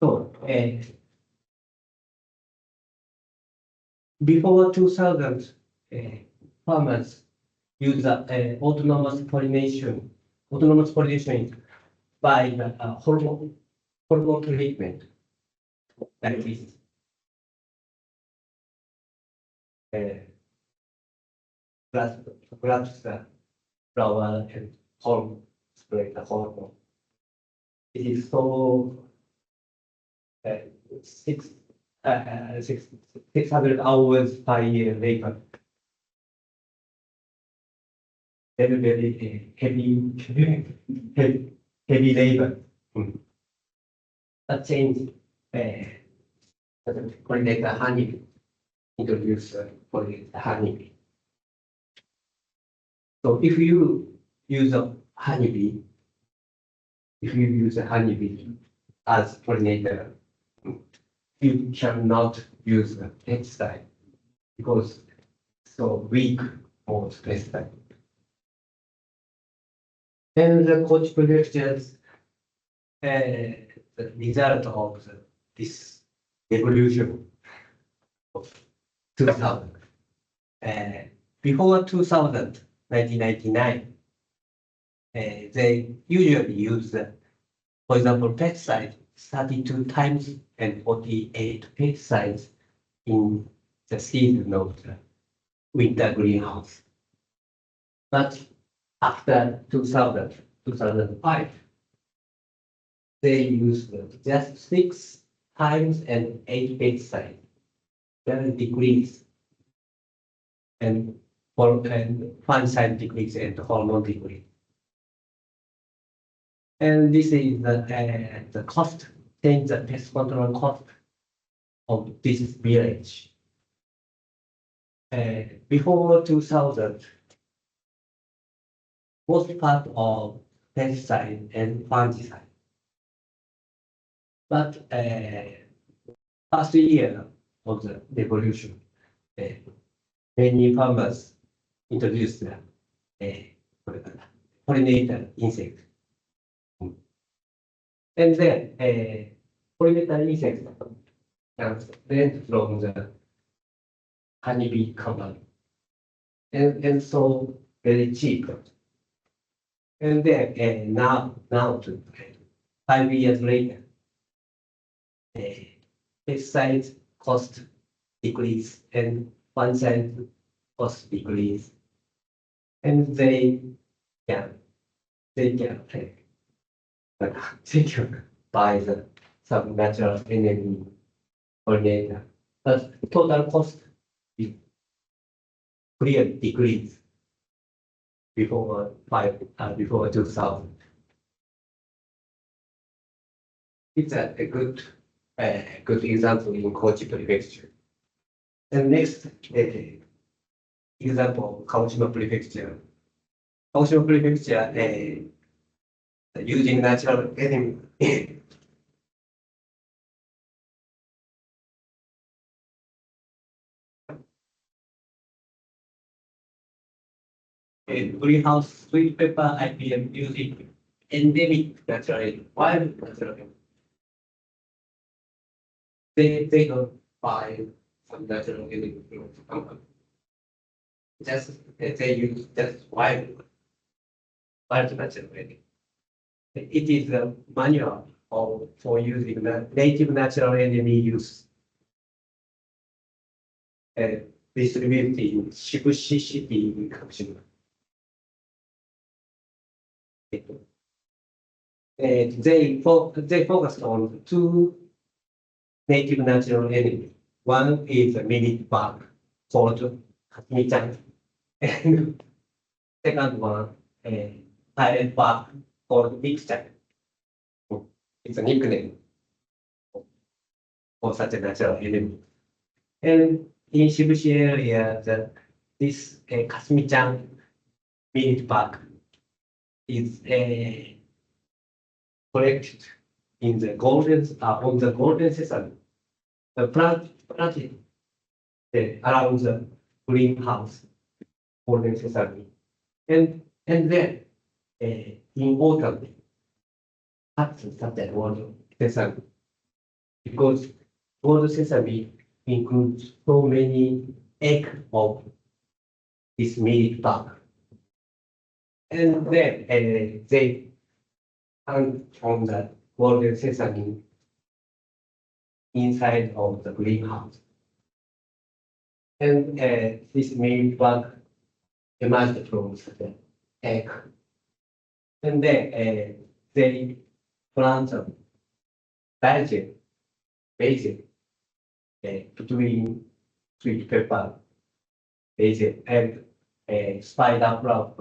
So, before 2000, farmers use autonomous pollination by the hormone treatment, like this. Grabs the flower and hormone, spray the hormone. It is so 600 hours per year labor. Very heavy labor. That change pollinator honey, introduce pollinator honey. So if you use a honeybee, as pollinator, you cannot use the pesticide because so weak for pesticide. And the coach projections the result of this evolution of 2000. Before 2000, 1999, they usually use, for example, pesticide 32 times and 48 pesticides in the season of the winter greenhouse. But after 2005, they use just 6 times and 8 pesticides, very decrease, and fungicide decrease and hormone decrease. And this is the cost, change the pest control cost of this village. Before 2000, most part of pesticide and fungicide. But last year of the revolution, many farmers introduced pollinator insect. And then pollinator insects can rent from the honeybee company. And so very cheap. And then now to 5 years later, pesticide cost decrease and fungicide cost decrease, and they can take, but they can buy some natural enemy pollinator. But total cost is clearly decrease before 2000. it's a good example in Kochi Prefecture. And next example, Kagoshima Prefecture. Kagoshima Prefecture using natural enemy. Greenhouse sweet pepper IPM using endemic natural enemy. Wild natural enemy. They don't buy some natural enemy from the company. Just they use just wild natural enemy. It is a manual for using the native natural enemy use. Distributed in Shibushi City in Kagoshima. They focused on two native natural enemies. One is a minute bug called Katmi-chan, and second one, a silent bug called Mix-chan. It's a nickname for such a natural enemy. And in Shibushi area, this Kasmi-chan minute bug is collected in the on the golden sesame. The planted around the greenhouse, golden sesame, and then in autumn, cut such a golden sesame because golden sesame includes so many eggs of this millet bug, and then they hang from the golden sesame inside of the greenhouse. And this millet bug emerged from the egg. And then they plant a basil between sweet pepper, basil, and spider flower.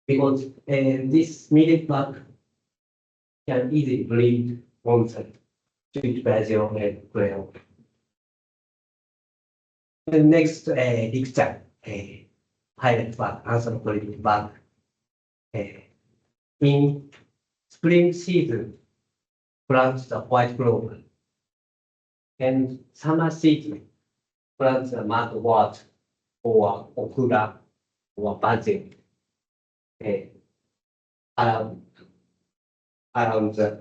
Because this millet bug can easily breed on the sweet basil and crayon. The next lecture, pilot bug, anthropogenic bug. In spring season, plant the white clover. And summer season, plant the mugwort or okra or basil around the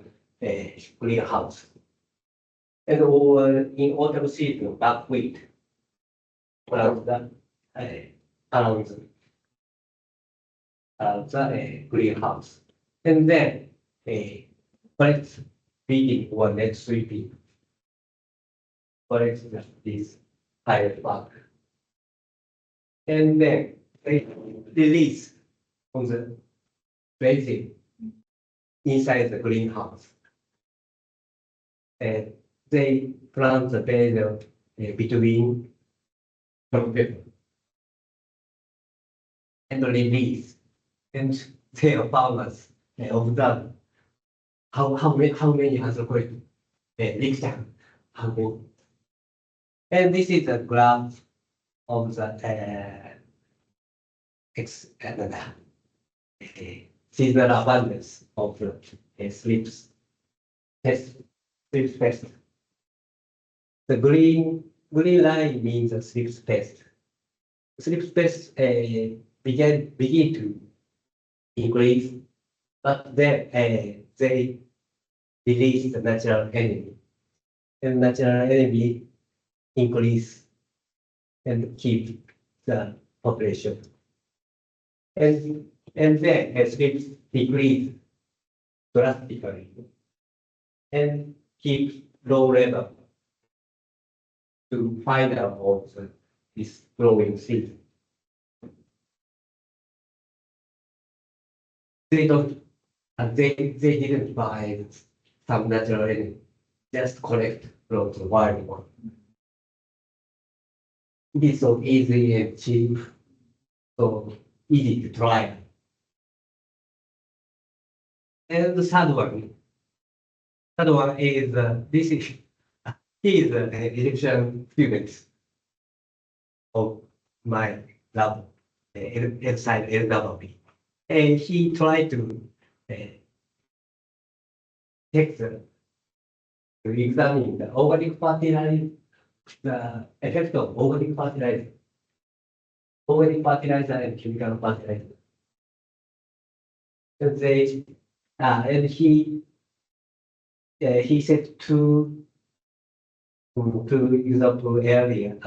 greenhouse. And in autumn season, buckwheat around the greenhouse. And then collect feeding or net sweeping. Collect this pilot bug. And then they release on the basin inside the greenhouse. And they plant the basil between pepper and release. And their farmers observe how many anthropoid lecture, how many. And this is a graph of the seasonal abundance of slips pest. The green line means the slips pest. Slips pest begin to increase, but then they release the natural enemy, and natural enemy increase and keep the population. And then slips decrease drastically and keep low level to find out also this growing seed. They didn't buy some natural enemy, just collect from the wild one. It is so easy and cheap, so easy to try. And the third one is this is he is an Egyptian student of my lab inside LWP. And he tried to take to examine the organic fertilizer, the effect of organic fertilizer and chemical fertilizer. And they and he set two example area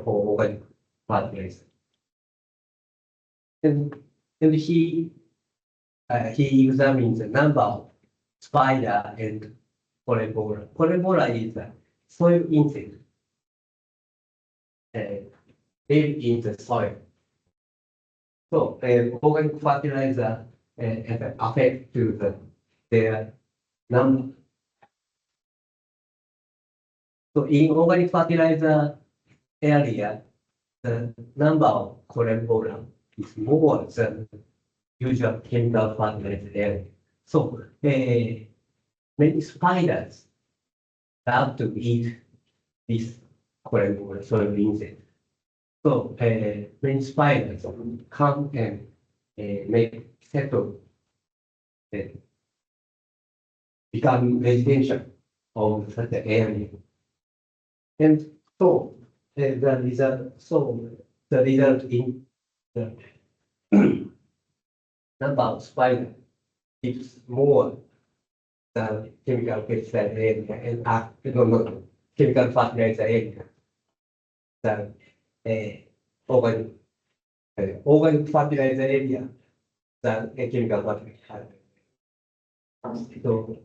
for organic fertilizer. And he examines the number of spider and Polybola. Polybola is a soil insect live in the soil. So organic fertilizer affect to their number. So in organic fertilizer area, the number of Polybola is more than usual chemical fertilizer area. So many spiders love to eat this Polybola soil insect. So many spiders come and make settle, become residential of such an area. And so the result in the number of spiders is more than chemical pesticide area and chemical fertilizer area than organic fertilizer area than a chemical fertilizer. So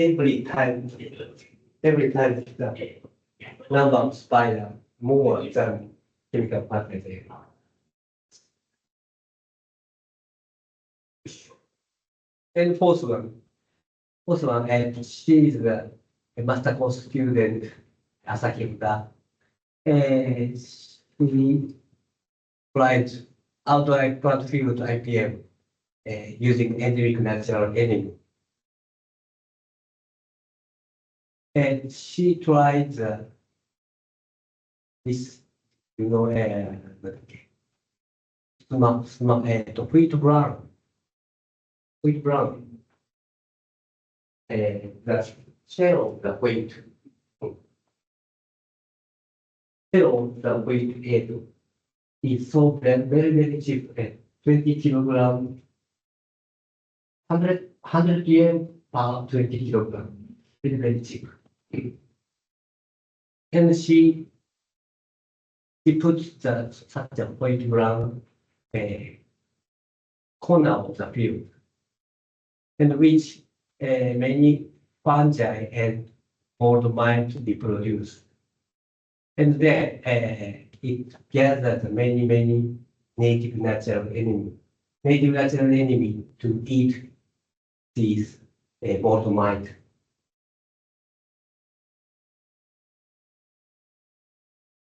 every time the number of spider more than chemical fertilizer area. And fourth one, and she is a master course student, Asakita. She applied outright plant field IPM using endemic natural enemy. And she tried this, wheat brown, the shell of the wheat is so very cheap, 20 kilogram, 100 yen per 20 kilogram, very cheap. And she puts such a white brown corner of the field, and which many fungi and mold might reproduce. And then it gathers many native natural enemy to eat these mold mite.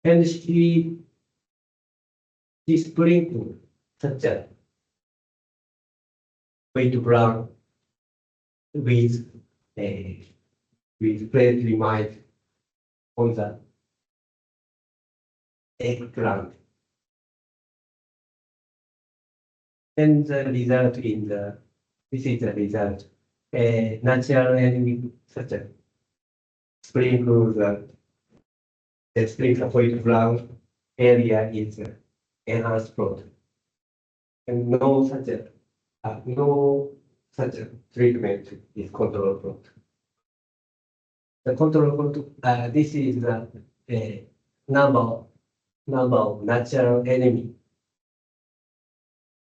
And she sprinkled such a white brown with friendly mite on the eggplant. And the result this is the result. Natural enemy such as sprinkle white brown area is enhanced plot. And no such a treatment is control plot. The control plot, this is the number of natural enemy.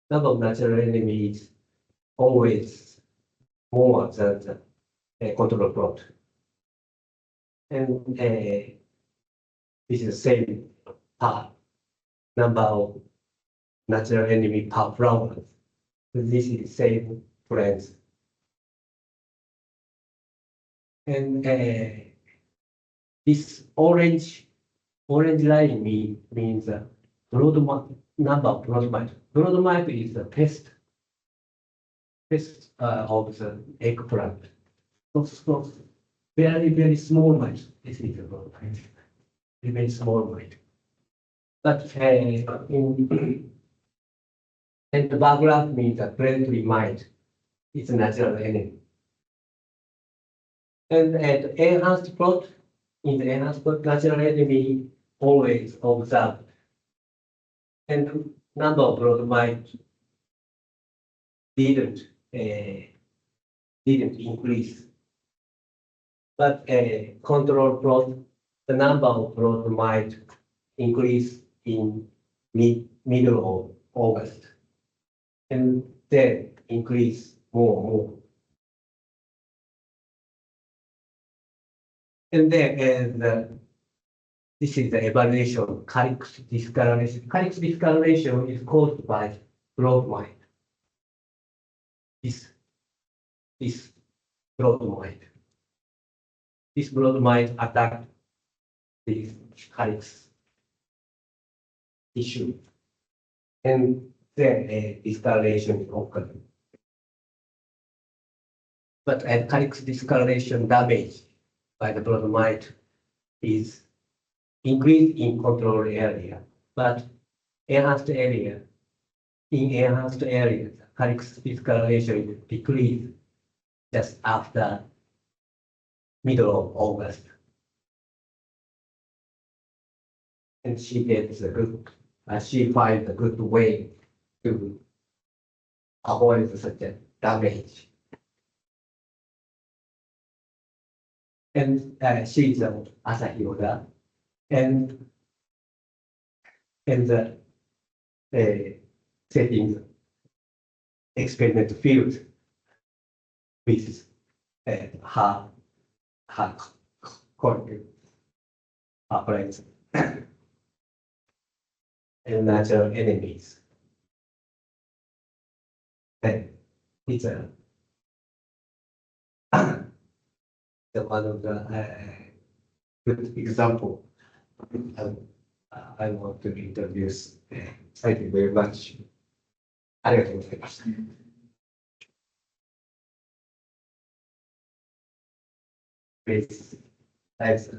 Number of natural enemy is always more than the control plot. And this is the same number of natural enemy per flower. This is the same friends. And this orange line means number of broad mite. Broad mite is a pest this of the eggplant. So very, very small mice. This is a very, very small mice. But and the bar graph means a friendly mice. It's a natural enemy. And enhanced plot, in the enhanced plot, natural enemy always observed. And number of plot might didn't increase. But control plot, the number of plot might increase in middle of August, and then increase more. And then this is the evaluation, Calyx discoloration. Calyx discoloration is caused by broad mite. This broad mite. This broad mite attack this calyx tissue, and then discoloration occurs. But calyx discoloration damage by the broad mite is increased in control area, but enhanced area, in enhanced areas, calyx discoloration decreased just after middle of August. And she gets a good, she finds a good way to avoid such a damage. And she's an Asahi Oda, and the settings experiment field with her colleague, her friends, and natural enemies. And it's the one of the good example I want to introduce. Thank you very much. ありがとうございました。Please, thanks,